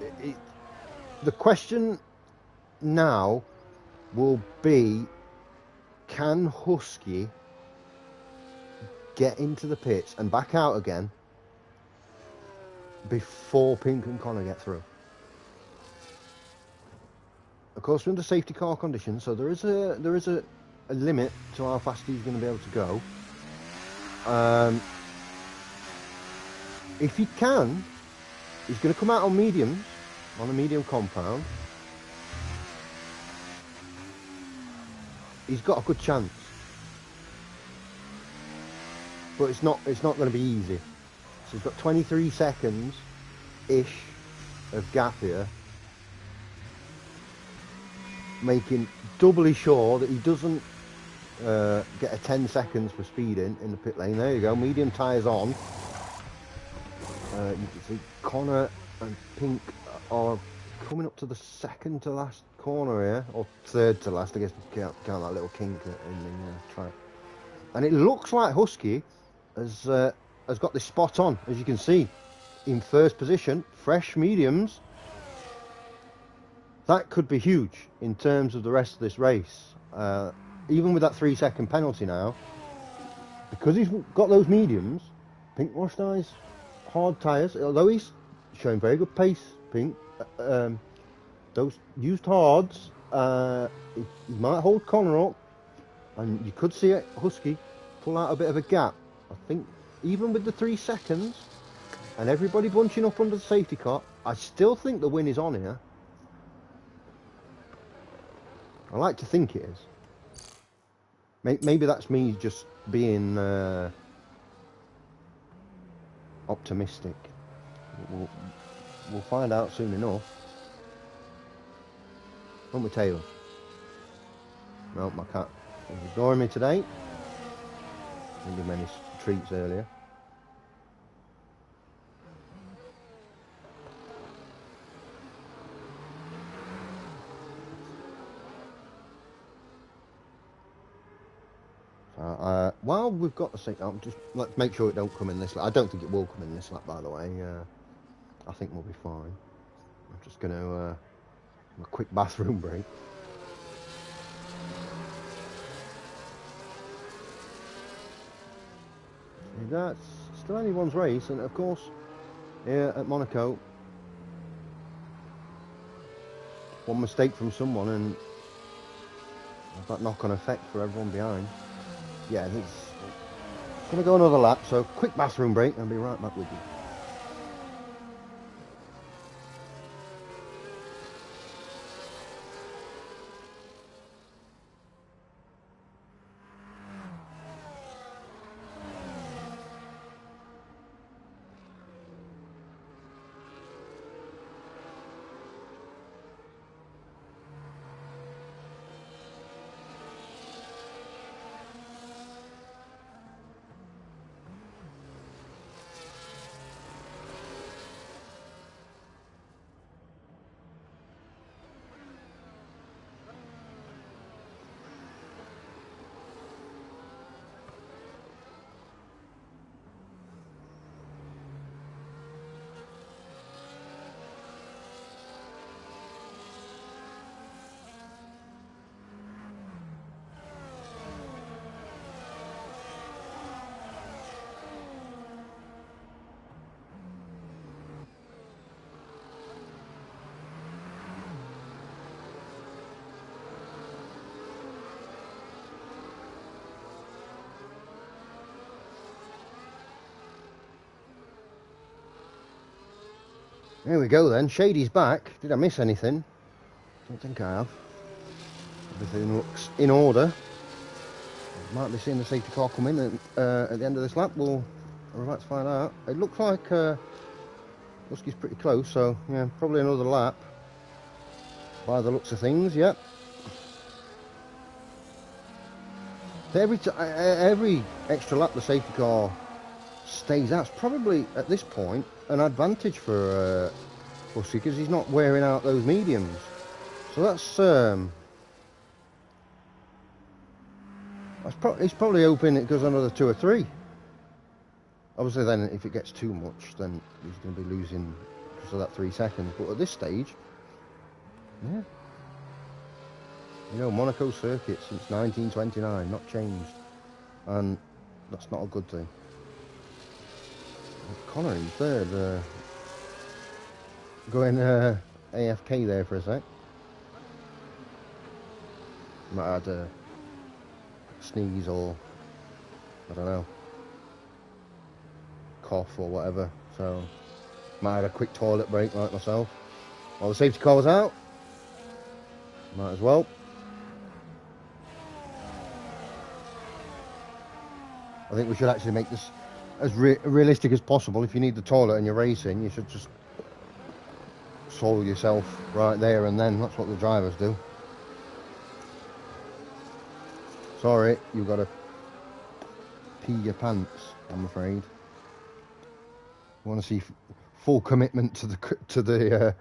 The question now will be, can Husky get into the pits and back out again before Pink and Connor get through? Of course, we're under safety car conditions, so there is a limit to how fast he's going to be able to go. If he can, he's going to come out on mediums, on a medium compound. He's got a good chance, but it's not going to be easy. So he's got 23 seconds ish of gap here, making doubly sure that he doesn't get a 10 seconds for speeding in the pit lane. There you go, medium tyres on. You can see Connor and Pink are coming up to the second to last corner here, or third to last, I guess, count that little kink in the track. And it looks like Husky has got this spot on, as you can see, in first position, fresh mediums. That could be huge in terms of the rest of this race. Even with that 3-second penalty now, because he's got those mediums, Pink Washed Eyes, hard tyres, although he's showing very good pace, Pink, those used hards, he might hold Connor up, and you could see it, Husky pull out a bit of a gap. I think even with the 3 seconds and everybody bunching up under the safety car, I still think the win is on here. I like to think it is. Maybe that's me just being optimistic. We'll find out soon enough. Won't we, Taylor? No, my cat was ignoring me today. Didn't give many treats earlier. Well, we've got to see. Let's make sure it don't come in this lap. I don't think it will come in this lap, by the way. I think we'll be fine. I'm just going to a quick bathroom break. That's still anyone's race, and of course, here at Monaco, one mistake from someone and that knock-on effect for everyone behind. Yeah, it's going to go another lap, so quick bathroom break, and I'll be right back with you. There we go then, Shady's back. Did I miss anything? Don't think I have. Everything looks in order. Might be seeing the safety car come in at the end of this lap. We're about to find out. It looks like Husky's pretty close, so yeah, probably another lap by the looks of things, yep. Every extra lap the safety car stays out. It's probably, at this point, an advantage for Husky, because he's not wearing out those mediums. So that's he's probably hoping it goes another 2 or 3. Obviously, then if it gets too much, then he's going to be losing because of that 3 seconds. But at this stage, yeah, you know, Monaco circuit since 1929, not changed, and that's not a good thing. Connor in third, going AFK there for a sec. Might have had a sneeze or I don't know, cough or whatever, so might have a quick toilet break like myself. While the safety car was out, might as well. I think we should actually make this as realistic as possible. If you need the toilet and you're racing, you should just swallow yourself right there and then. That's what the drivers do. Sorry, you've got to pee your pants, I'm afraid. You want to see full commitment to the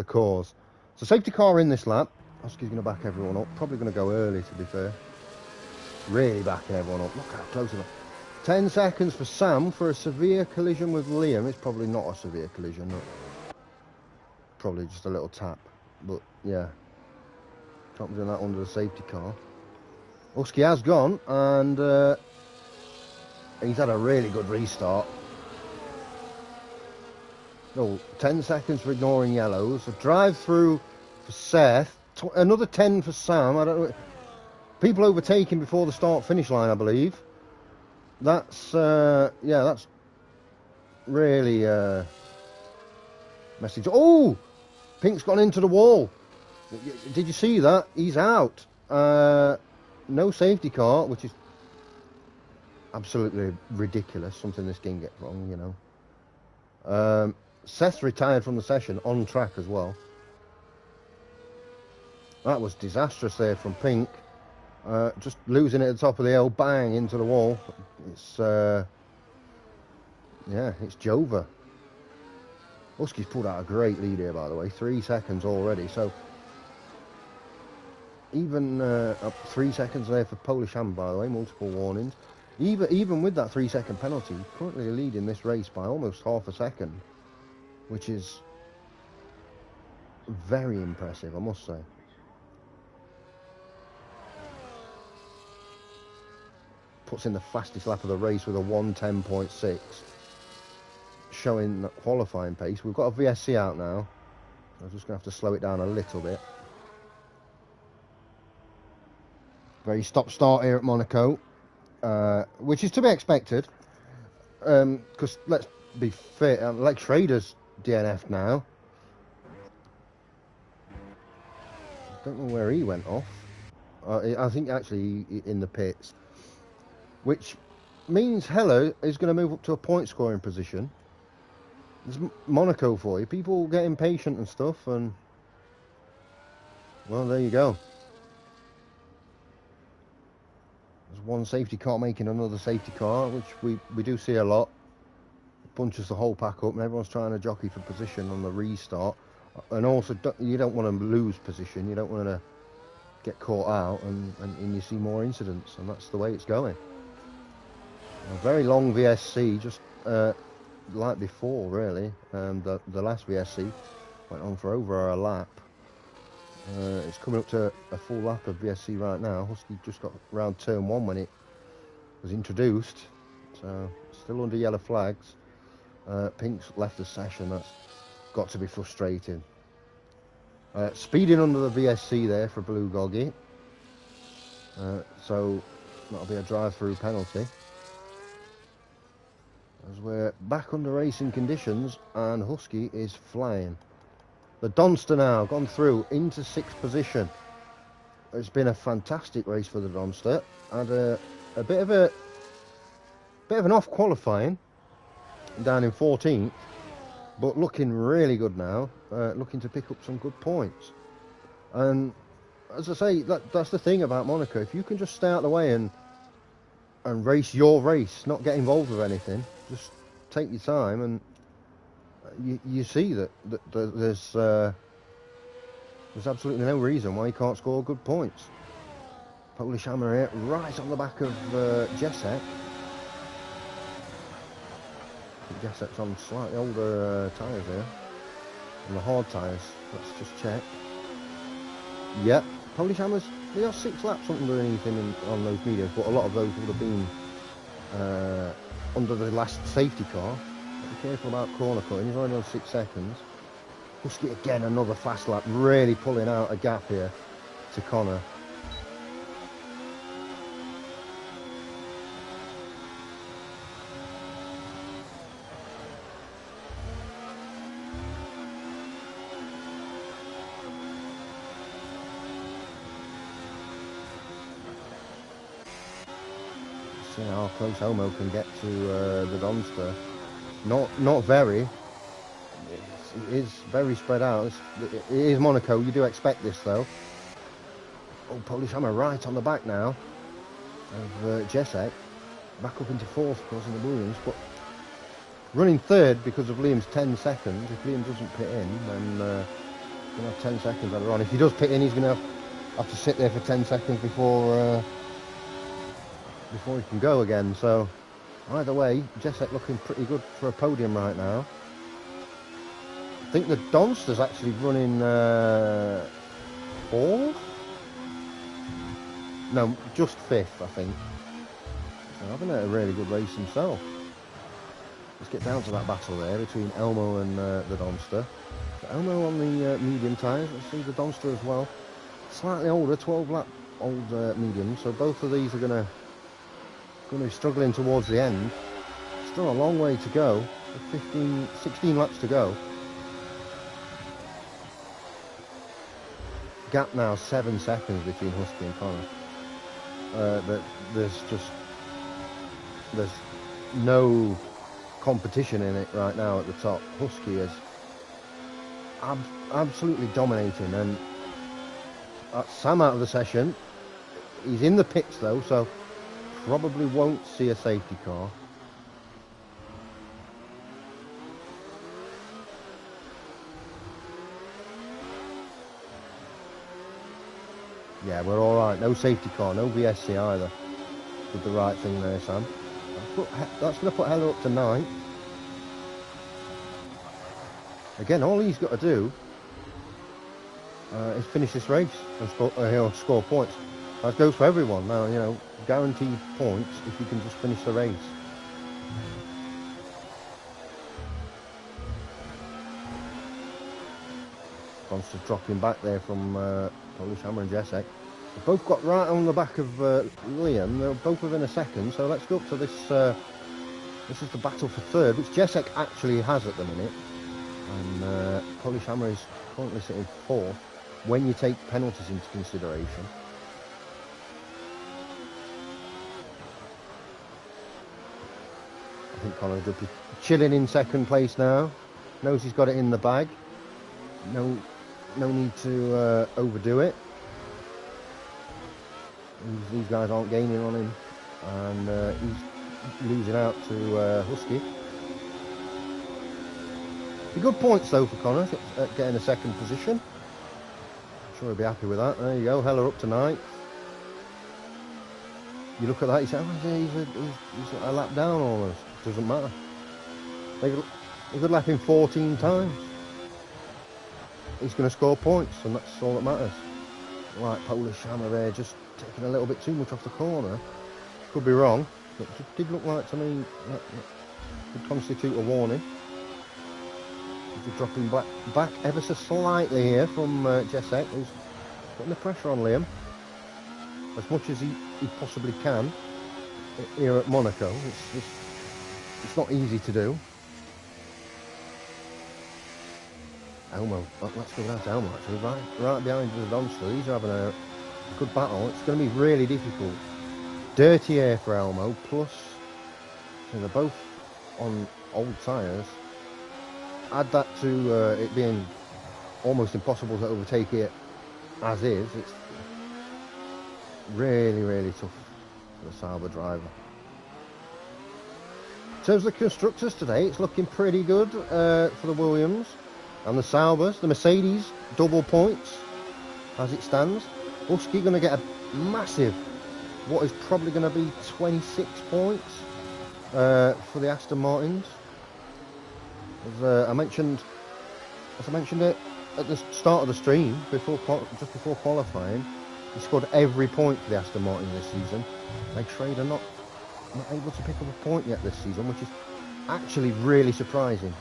cause. So safety car in this lap. Husky's going to back everyone up. Probably going to go early, to be fair. Really backing everyone up. Look how close it is. 10 seconds for Sam for a severe collision with Liam. It's probably not a severe collision. Probably just a little tap. But yeah, can't be doing that under the safety car. Husky has gone, and he's had a really good restart. No, 10 seconds for ignoring yellows. A drive through for Seth. Another 10 for Sam. I don't know. People overtaking before the start-finish line, I believe. That's yeah, that's really message. Oh, Pink's gone into the wall. Did you see that? He's out. No safety car, which is absolutely ridiculous. Something this game gets wrong, you know. Seth's retired from the session on track as well. That was disastrous there from Pink. Just losing it at the top of the hill, bang into the wall. It's yeah, it's Jova. Husky's pulled out a great lead here, by the way. 3 seconds already. So even up 3 seconds there for Polish Ham, by the way. Multiple warnings. Even with that 3-second penalty, currently leading this race by almost half a second, which is very impressive, I must say. Puts in the fastest lap of the race with a 1:10.6, showing that qualifying pace. We've got a VSC out now. I'm just going to have to slow it down a little bit. Very stop-start here at Monaco, which is to be expected, because let's be fair, Lex Schrader's DNF'd now. I don't know where he went off. I think actually in the pits. Which means Heller is going to move up to a point scoring position. There's Monaco for you. People get impatient and stuff, and well, there you go. There's one safety car making another safety car, which we do see a lot. It bunches the whole pack up, and everyone's trying to jockey for position on the restart. And also, you don't want to lose position. You don't want to get caught out, and you see more incidents, and that's the way it's going. A very long VSC, just like before, really. The last VSC went on for over a lap. It's coming up to a full lap of VSC right now. Husky just got around turn 1 when it was introduced, so still under yellow flags. Pink's left the session. That's got to be frustrating. Speeding under the VSC there for Blue Goggy. So that'll be a drive-through penalty. As we're back under racing conditions, and Husky is flying. The Donster now gone through into 6th position. It's been a fantastic race for the Donster. Had a bit of an off qualifying down in 14th, but looking really good now. Looking to pick up some good points. And as I say, that's the thing about Monaco. If you can just stay out of the way and and race your race, not get involved with anything. Just take your time, and you see that there's absolutely no reason why you can't score good points. Polish Hammer here, right on the back of Jesek. Jesek's on slightly older tyres here, on the hard tyres. Let's just check. Yep, Polish Hammers, they are 6 laps underneath him on those mediums, but a lot of those would have been under the last safety car. Be careful about corner cutting, he's only on 6 seconds. Husky again, another fast lap, really pulling out a gap here to Connor. See how close Elmo can get to the Donster. Not very. It is very spread out. It is Monaco. You do expect this though. Oh, Polish Hammer right on the back now of Jesek. Back up into 4th, causing the Williams, but running 3rd because of Liam's 10 seconds. If Liam doesn't pit in, then he's going to have 10 seconds later on. If he does pit in, he's going to have to sit there for 10 seconds before he can go again. So either way, Jesek looking pretty good for a podium right now. I think the Donster's actually running 4th? No, just 5th, I think. So having a really good race himself. Let's get down to that battle there between Elmo and the Donster. So Elmo on the medium tyres. Let's see the Donster as well. Slightly older, 12 lap old medium. So both of these are going to be struggling towards the end. Still a long way to go. 16 laps to go. Gap now 7 seconds between Husky and Connor. But there's no competition in it right now at the top. Husky is absolutely dominating, and that's Sam out of the session. He's in the pits though, so probably won't see a safety car. Yeah, we're all right. No safety car, no VSC either. Did the right thing there, Sam. That's going to put Heller up to 9th. Again, all he's got to do is finish this race and score points. That goes for everyone now. You know, guaranteed points if you can just finish the race. Constant dropping back there from Polish Hammer and Jesek. They've both got right on the back of Liam. They're both within a second. So let's go up to this. This is the battle for 3rd, which Jesek actually has at the minute. And Polish Hammer is currently sitting 4th when you take penalties into consideration. I think Connor's will be chilling in 2nd place now. Knows he's got it in the bag. No need to overdo it. These guys aren't gaining on him, and he's losing out to Husky. Good points though for Connor at getting a 2nd position. I'm sure he'll be happy with that. There you go, Heller up to 9th. You look at that, you say, oh, he's a lap down almost. Doesn't matter. They could lap him 14 times. He's going to score points, and that's all that matters. Right, Polish Hammer there, just taking a little bit too much off the corner. Could be wrong, but it did look like to me that could constitute a warning. He's dropping back ever so slightly here from Jesek, who's putting the pressure on Liam as much as he possibly can here at Monaco. It's not easy to do. Elmo, let's go down to Elmo actually, right behind the Donster. These are having a good battle. It's going to be really difficult. Dirty air for Elmo, plus they're both on old tyres. Add that to it being almost impossible to overtake it as is. It's really, really tough for the Sauber driver. In terms of the constructors today, it's looking pretty good for the Williams and the Saubers. The Mercedes, double points as it stands. Husky going to get a massive, what is probably going to be 26 points for the Aston Martins. As I mentioned it at the start of the stream, just before qualifying, he scored every point for the Aston Martin this season. They trade are not able to pick up a point yet this season, which is actually really surprising.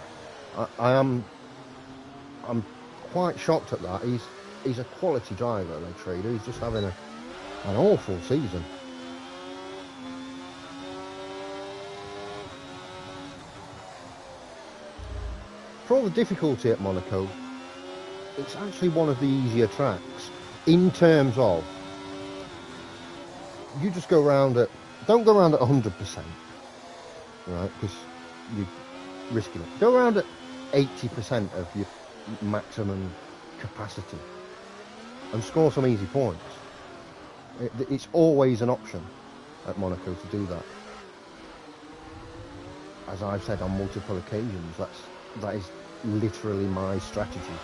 I'm quite shocked at that. He's a quality driver, they trader. He's just having an awful season. For all the difficulty at Monaco, it's actually one of the easier tracks in terms of you just go around at, don't go around at 100%, right, because you're risking it. Go around at 80% of your maximum capacity and score some easy points. It's always an option at Monaco to do that. As I've said on multiple occasions, that is literally my strategy.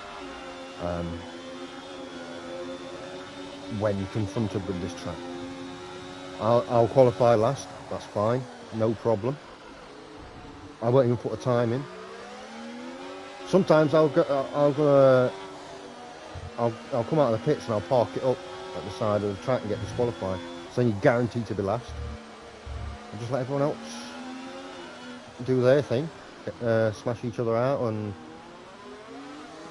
When confronted with this track, I'll qualify last. That's fine, no problem. I won't even put a time in. Sometimes I'll come out of the pits and I'll park it up at the side of the track and get disqualified. So then you're guaranteed to be last. And just let everyone else do their thing, smash each other out and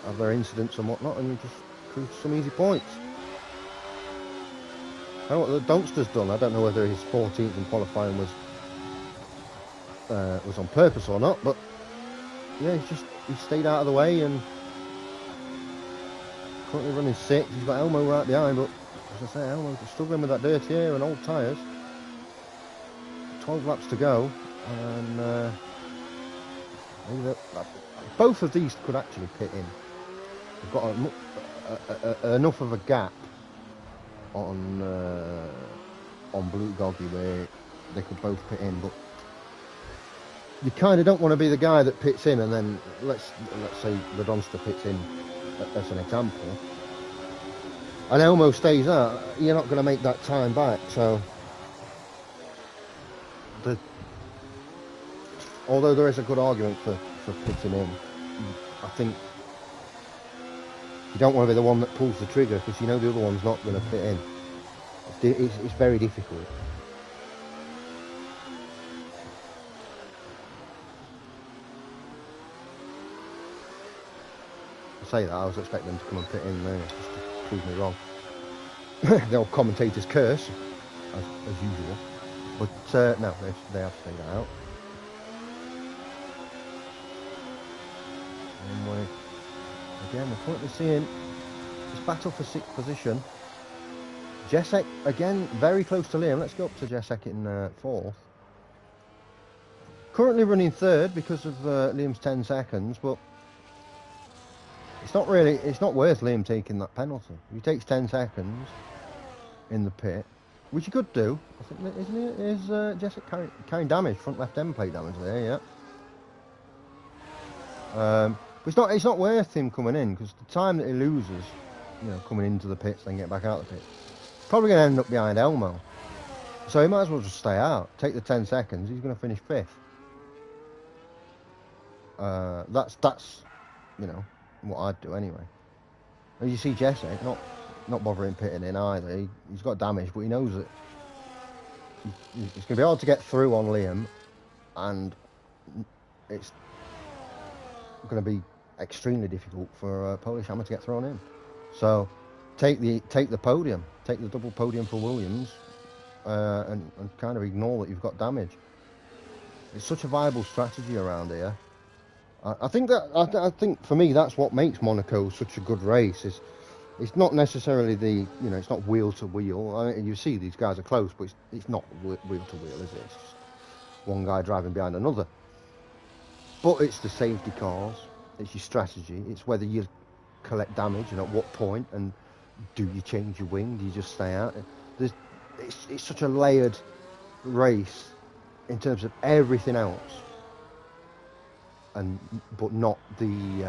have their incidents and whatnot, and you just cruise some easy points. I know what the Dunkster's done. I don't know whether his 14th in qualifying was on purpose or not, but yeah, he stayed out of the way and currently running 6th. He's got Elmo right behind, but as I say, Elmo's struggling with that dirty air and old tyres. 12 laps to go, and both of these could actually pit in. They've got enough of a gap on Blue Goggy where they could both pit in, but you kind of don't want to be the guy that pits in and then let's say the Donster pits in as an example, and Elmo stays out. You're not going to make that time back. So although there is a good argument for pitting in, I think you don't want to be the one that pulls the trigger because you know the other one's not going to fit in. It's very difficult. I say that, I was expecting them to come and pit in there just to prove me wrong. The old commentator's curse, as usual. But no, they have stayed out. And again, we're currently seeing this battle for 6th position. Jesek, again, very close to Liam. Let's go up to Jesek in 4th. Currently running 3rd because of Liam's 10 seconds, but it's not worth Liam taking that penalty. If he takes 10 seconds in the pit, which he could do, I think, is Jesek carrying damage, front left end plate damage there, yeah. But it's not worth him coming in, because the time that he loses, coming into the pits, then get back out of the pits, probably going to end up behind Elmo. So he might as well just stay out, take the 10 seconds, he's going to finish 5th. That's what I'd do anyway. As you see, Jesek not bothering pitting in either. He's got damage, but he knows that it's going to be hard to get through on Liam, and it's going to be extremely difficult for Polish Hammer to get through on him. So take the podium, take the double podium for Williams, and kind of ignore that you've got damage. It's such a viable strategy around here. I think for me that's what makes Monaco such a good race. It's not necessarily it's not wheel to wheel. I mean, you see these guys are close, but it's not wheel to wheel, is it? It's just one guy driving behind another. But it's the safety cars, it's your strategy, it's whether you collect damage and at what point, and do you change your wing, do you just stay out? It's such a layered race in terms of everything else. but not the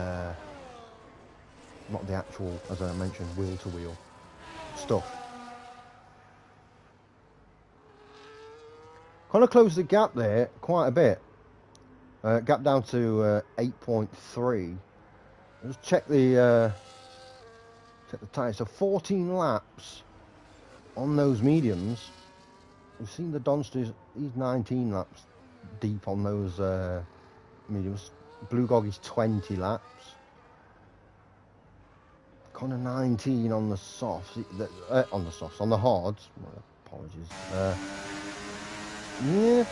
actual, as I mentioned, wheel-to-wheel stuff. Kind of closed the gap there quite a bit. Gap down to 8.3. Just check the tyres. So 14 laps on those mediums. We've seen the Donsters. He's 19 laps deep on those mediums. Blue Gog is 20 laps. Connor 19 on the softs. On the hards. Well, apologies. Yeah,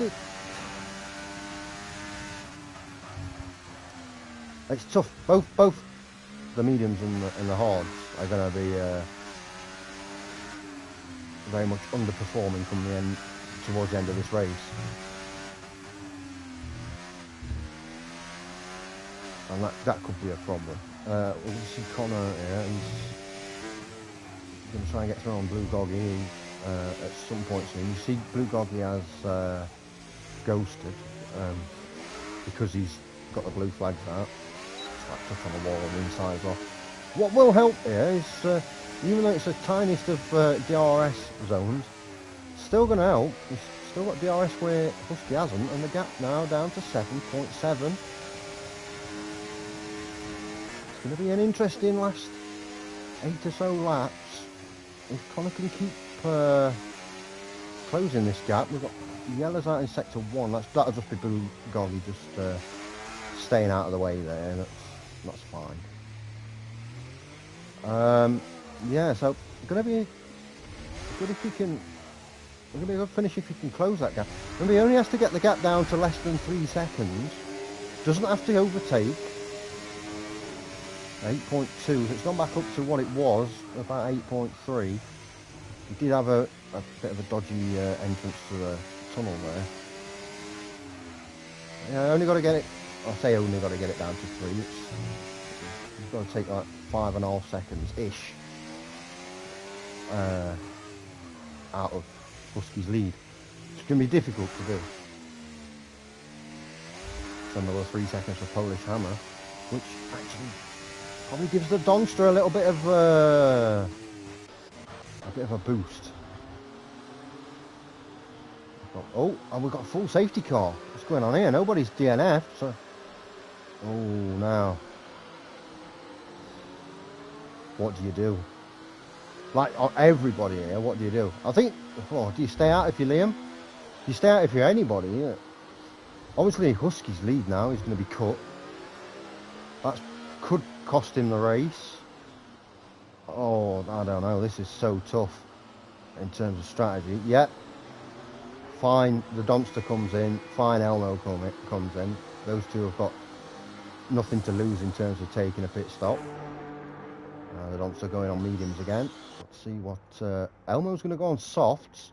it's tough. Both the mediums and the hards are going to be very much underperforming from the end, towards the end of this race. And that could be a problem. We'll see Connor here. He's going to try and get through on Blue Goggy at some point soon. You see Blue Goggy has ghosted because he's got the blue flags out. Slapped up on the wall and the inside's off. What will help here is, even though it's the tiniest of DRS zones, it's still going to help. He's still got DRS where Husky hasn't, and the gap now down to 7.7. It's going to be an interesting last 8 or so laps. If Connor can keep closing this gap. We've got yellows out in sector 1. That'll just be Blue Goggy just staying out of the way there. That's fine. Yeah, so gonna be good if he can. Gonna be a good finish if he can close that gap. Remember, he only has to get the gap down to less than 3 seconds. Doesn't have to overtake. 8.2. So it's gone back up to what it was, about 8.3. He did have a bit of a dodgy entrance to the tunnel there. Yeah, only got to get it. I say only got to get it down to 3. You've got to take like 5.5 seconds ish out of Husky's lead. It's going to be difficult to do. It's another 3 seconds for Polish Hammer, which actually probably gives the Donster a little bit of a boost. Oh, and we've got a full safety car. What's going on here? Nobody's DNF. So, oh, now what do you do? Like everybody here, what do you do? I think, do you stay out if you're Liam? Do you stay out if you're anybody? Yeah. Obviously, Husky's lead now is going to be cut. That could cost him the race. Oh, I don't know. This is so tough in terms of strategy. Yeah. Fine, the Donster comes in. Fine, Elmo comes in. Those two have got nothing to lose in terms of taking a pit stop. The Donster going on mediums again. Let's see what Elmo's going to go on softs.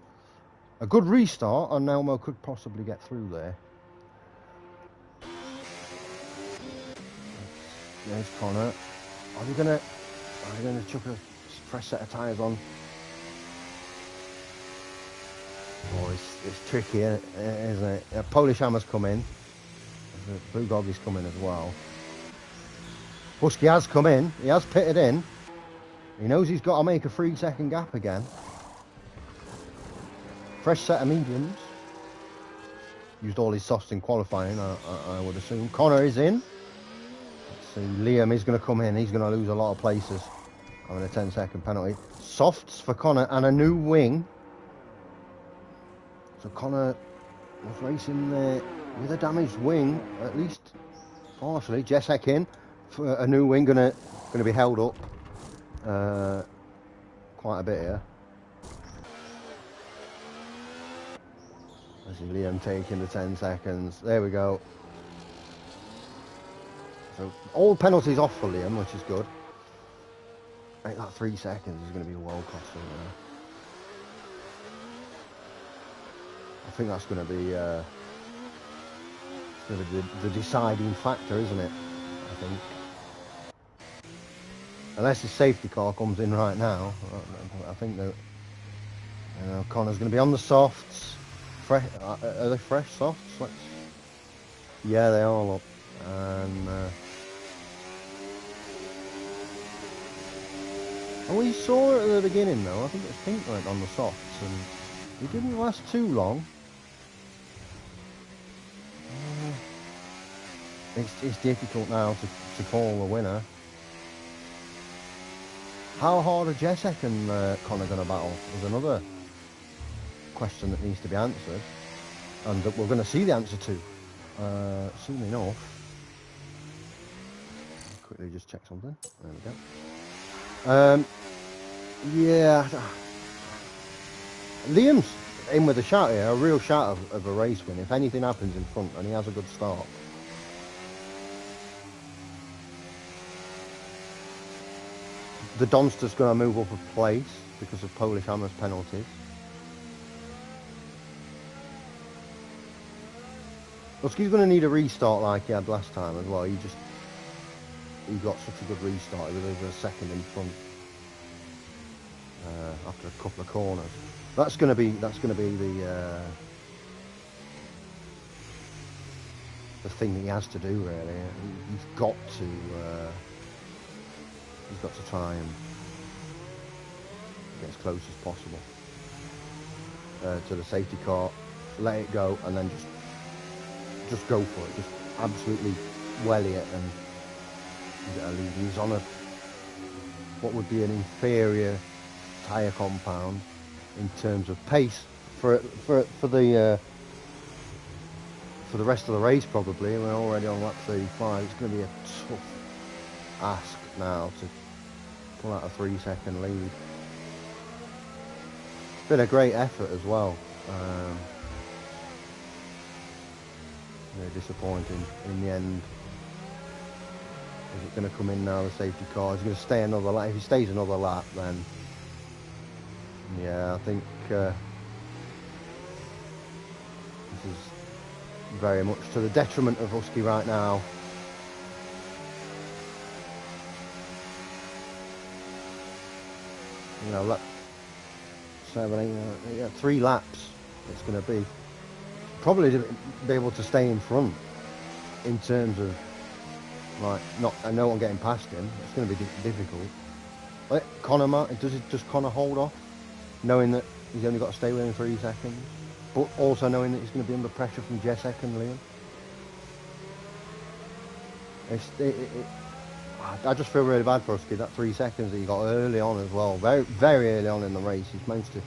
A good restart, and Elmo could possibly get through there. There's Connor. Are they gonna chuck a fresh set of tyres on? Oh, it's tricky, isn't it? Polish Hammer's come in. The Blue Goggy's come in as well. Husky has come in. He has pitted in. He knows he's got to make a 3-second gap again. Fresh set of mediums. Used all his softs in qualifying, I would assume. Connor is in. Let's see, Liam is going to come in. He's going to lose a lot of places. Having a 10-second penalty. Softs for Connor and a new wing. So Connor was racing there with a damaged wing, at least partially. Jessek in for a new wing, gonna be held up quite a bit here. I see Liam taking the 10 seconds. There we go. So all penalties off for Liam, which is good. I think that 3 seconds is going to be well costly now. I think that's going to be the deciding factor, isn't it? I think. Unless his safety car comes in right now, I think that Connor's going to be on the softs. Are they fresh softs? Yeah, they are. Look. And we saw it at the beginning though. I think it was pink went on the softs, and it didn't last too long. It's difficult now to call the winner. How hard are Jacek and Connor going to battle is another question that needs to be answered, and that we're going to see the answer to soon enough. Quickly just check something. There we go. Yeah, Liam's in with a shout here, a real shout of a race win if anything happens in front, and he has a good start. The Donster's going to move up a place because of Polish Hammer's penalties. Husky's going to need a restart like he had last time as well. He got such a good restart. He was over a second in front after a couple of corners. That's going to be the thing that he has to do really. He's got to try and get as close as possible to the safety car, let it go, and then just go for it. Just absolutely welly it and get a lead. He's on what would be an inferior tyre compound in terms of pace for the rest of the race probably. We're already on lap 35. It's going to be a tough ask now to pull out a 3-second lead. It's been a great effort as well. Very disappointing in the end. Is it going to come in now, the safety car? Is he going to stay another lap? If he stays another lap, then yeah, I think this is very much to the detriment of Husky right now. You know, lap 7, 8, yeah, 3 laps it's going to be. Probably to be able to stay in front in terms of like no one getting past him. It's going to be difficult. Like Connor, does Connor hold off, knowing that he's only got to stay within 3 seconds, but also knowing that he's going to be under pressure from Jacek and Liam? I just feel really bad for Husky. That 3 seconds that he got early on as well, very very early on in the race, he's managed to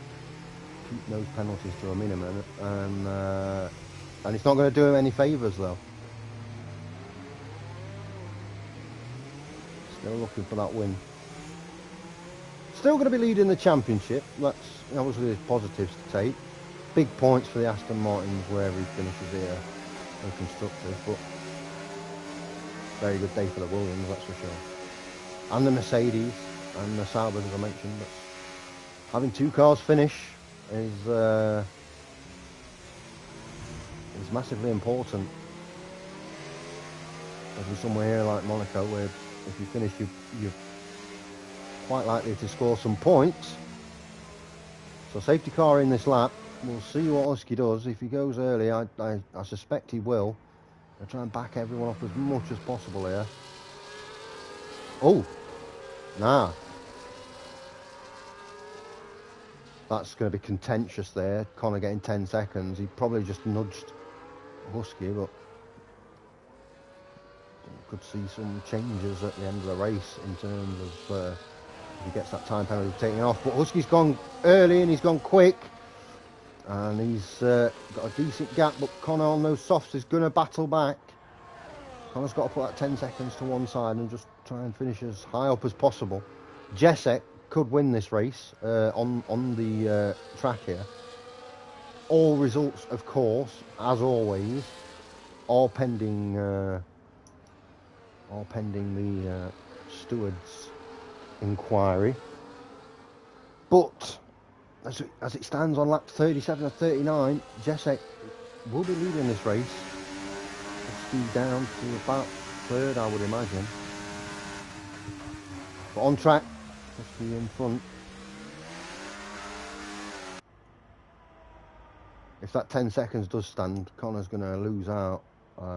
keep those penalties to a minimum, and it's not going to do him any favours though. Still looking for that win. Still going to be leading the championship. That's obviously positives to take. Big points for the Aston Martins wherever he finishes here, and constructors, but very good day for the Williams, that's for sure. And the Mercedes and the Saubers, as I mentioned. But having 2 cars finish is massively important. There's somewhere here like Monaco where if you finish, you're quite likely to score some points. So safety car in this lap. We'll see what Husky does. If he goes early, I suspect he will. I'll try and back everyone up as much as possible here. Oh, nah. That's going to be contentious there. Connor getting 10 seconds. He probably just nudged Husky, but could see some changes at the end of the race in terms of if he gets that time penalty taken off. But Husky's gone early and he's gone quick, and he's got a decent gap, but Connor on those softs is going to battle back. Connor's got to put that 10 seconds to one side and just try and finish as high up as possible. Jacek could win this race on the track here. All results, of course, as always, are pending the steward's inquiry. But as it stands on lap 37 or 39, Jacek will be leading this race. It's down to about 3rd, I would imagine. But on track, just be in front. If that 10 seconds does stand, Connor's going to lose out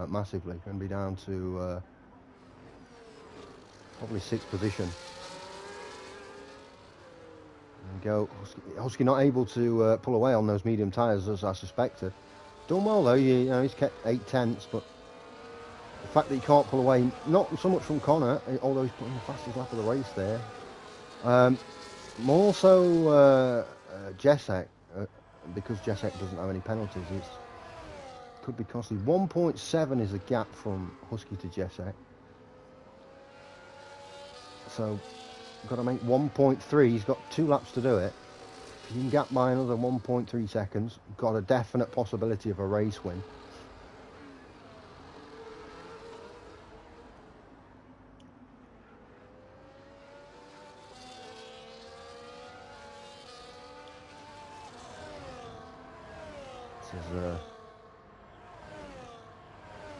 massively. Going to be down to probably 6th position. And go. Husky not able to pull away on those medium tyres as I suspected. Done well though. You know, he's kept 8/10, but the fact that he can't pull away, not so much from Connor, although he's putting the fastest lap of the race there. More so Jessek, because Jessek doesn't have any penalties. It could be costly. 1.7 is the gap from Husky to Jessek. So, got to make 1.3. He's got 2 laps to do it. If you can gap by another 1.3 seconds, got a definite possibility of a race win.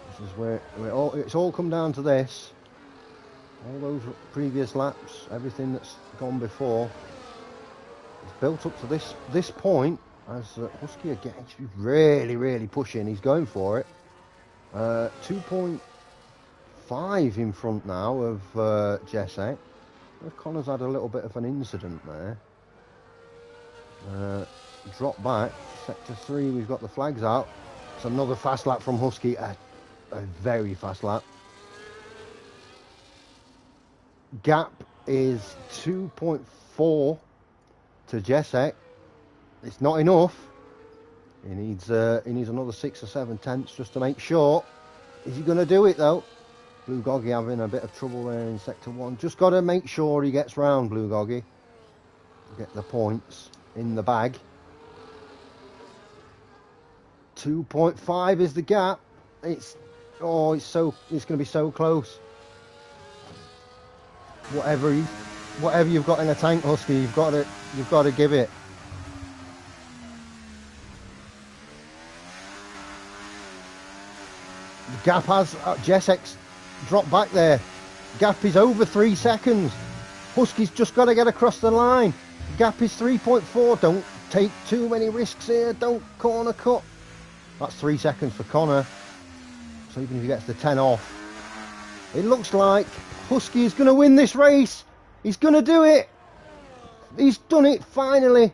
This is where it's all come down to this. All those previous laps, everything that's gone before, it's built up to this point. As Husky again, he's really pushing. He's going for it. 2.5 in front now of Jessek. Connor's had a little bit of an incident there. Drop back, sector 3. We've got the flags out. It's another fast lap from Husky. A very fast lap. Gap is 2.4 to Jessek. It's not enough. He needs another 6 or 7 tenths just to make sure. Is he going to do it though? Blue Goggy having a bit of trouble there in sector 1. Just got to make sure he gets round Blue Goggy. Get the points in the bag. 2.5 is the gap. It's going to be so close. Whatever you've got in a tank, Husky, you've got to give it. The gap has Jessek's dropped back there. Gap is over 3 seconds. Husky's just got to get across the line. The gap is 3.4. Don't take too many risks here. Don't corner cut. That's 3 seconds for Connor. So even if he gets the 10 off, it looks like Husky is going to win this race. He's going to do it. He's done it finally.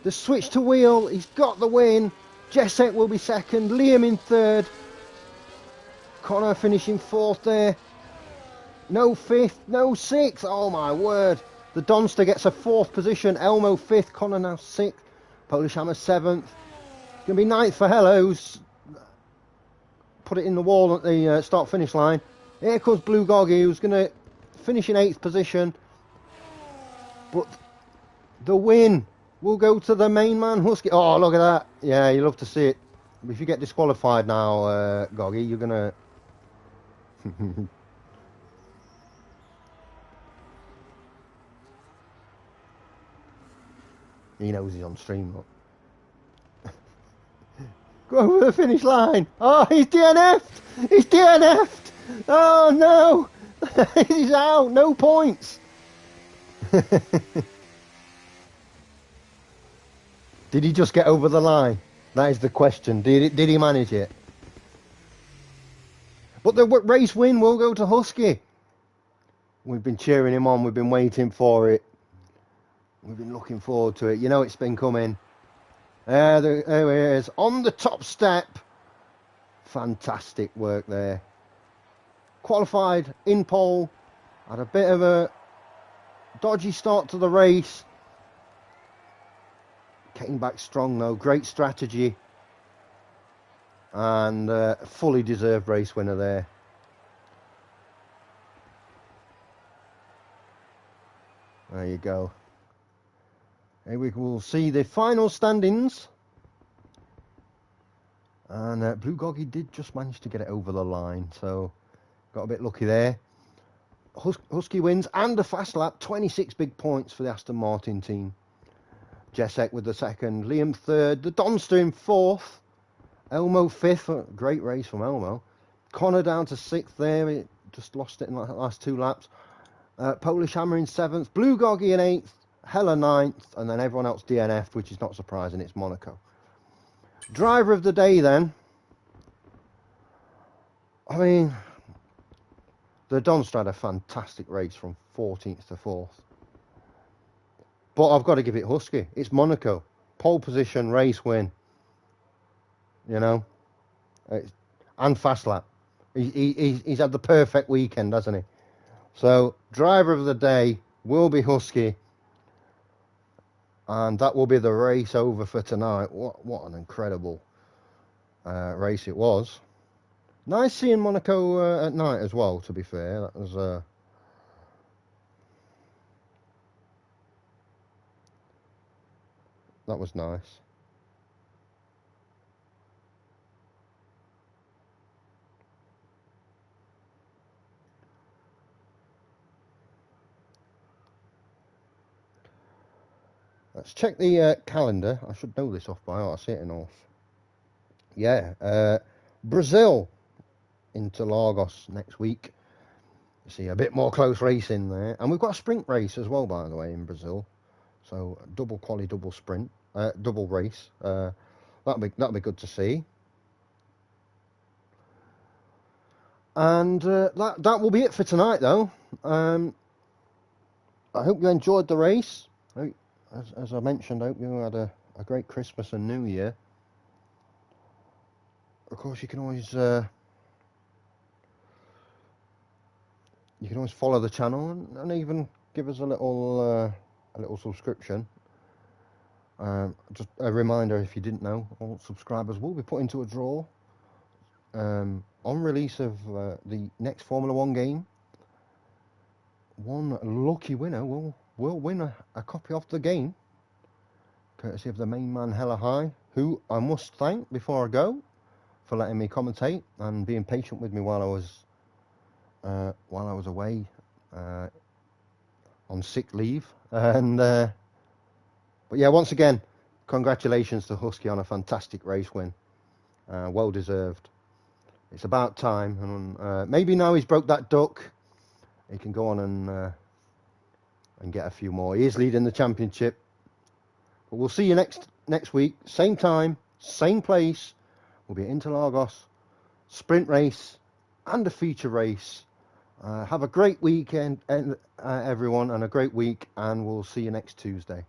The switch to wheel. He's got the win. Jessek will be second. Liam in third. Connor finishing 4th there. No 5th. No 6th. Oh my word. The Donster gets a 4th position. Elmo 5th. Connor now 6th. Polish Hammer 7th. It's going to be 9th for Hellos. Put it in the wall at the start-finish line. Here comes Blue Goggy, who's going to finish in 8th position. But the win will go to the main man, Husky. Oh, look at that. Yeah, you love to see it. If you get disqualified now, Goggy, you're going to... He knows he's on stream, look. Go over the finish line. Oh, he's DNF'd. He's DNF'd. Oh, no. He's out. No points. Did he just get over the line? That is the question. Did he manage it? But the race win will go to Husky. We've been cheering him on. We've been waiting for it. We've been looking forward to it. You know it's been coming. There he is. On the top step. Fantastic work there. Qualified in pole. Had a bit of a dodgy start to the race. Came back strong though. Great strategy. And fully deserved race winner there. There you go. Here we will see the final standings. And Blue Goggy did just manage to get it over the line. So got a bit lucky there. Husky wins and a fast lap. 26 big points for the Aston Martin team. Jessek with the second. Liam third. The Donster in 4th. Elmo 5th. Great race from Elmo. Connor down to 6th there. He just lost it in the last 2 laps. Polish Hammer in 7th. Blue Goggy in 8th. Hella 9th. And then everyone else DNF'd, which is not surprising. It's Monaco. Driver of the day then. I mean, the Donster had a fantastic race from 14th to 4th. But I've got to give it Husky. It's Monaco. Pole position, race win. You know? And fast lap. He's had the perfect weekend, hasn't he? So, driver of the day will be Husky. And that will be the race over for tonight. What an incredible race it was. Nice seeing Monaco at night as well, to be fair. That was nice. Let's check the calendar. I should know this off by heart. I see it in off. Yeah, Brazil into Lagos next week. You see a bit more close racing there, and we've got a sprint race as well, by the way, in Brazil. So double quali, double sprint, double race. That'll be good to see. And that will be it for tonight, though. I hope you enjoyed the race. As I mentioned, I hope you had a great Christmas and New Year. Of course, you can always follow the channel and even give us a little subscription. Just a reminder, if you didn't know, all subscribers will be put into a draw on release of the next Formula 1 game. One lucky winner will win a copy of the game, courtesy of the main man Hella High, who I must thank before I go for letting me commentate and being patient with me while I was away on sick leave. And but yeah, once again, congratulations to Husky on a fantastic race win. Well deserved. It's about time, and maybe now he's broke that duck, he can go on and get a few more. He is leading the championship. But we'll see you next week, same time, same place. We'll be at Interlagos, sprint race and a feature race. Have a great weekend, everyone, and a great week, and we'll see you next Tuesday.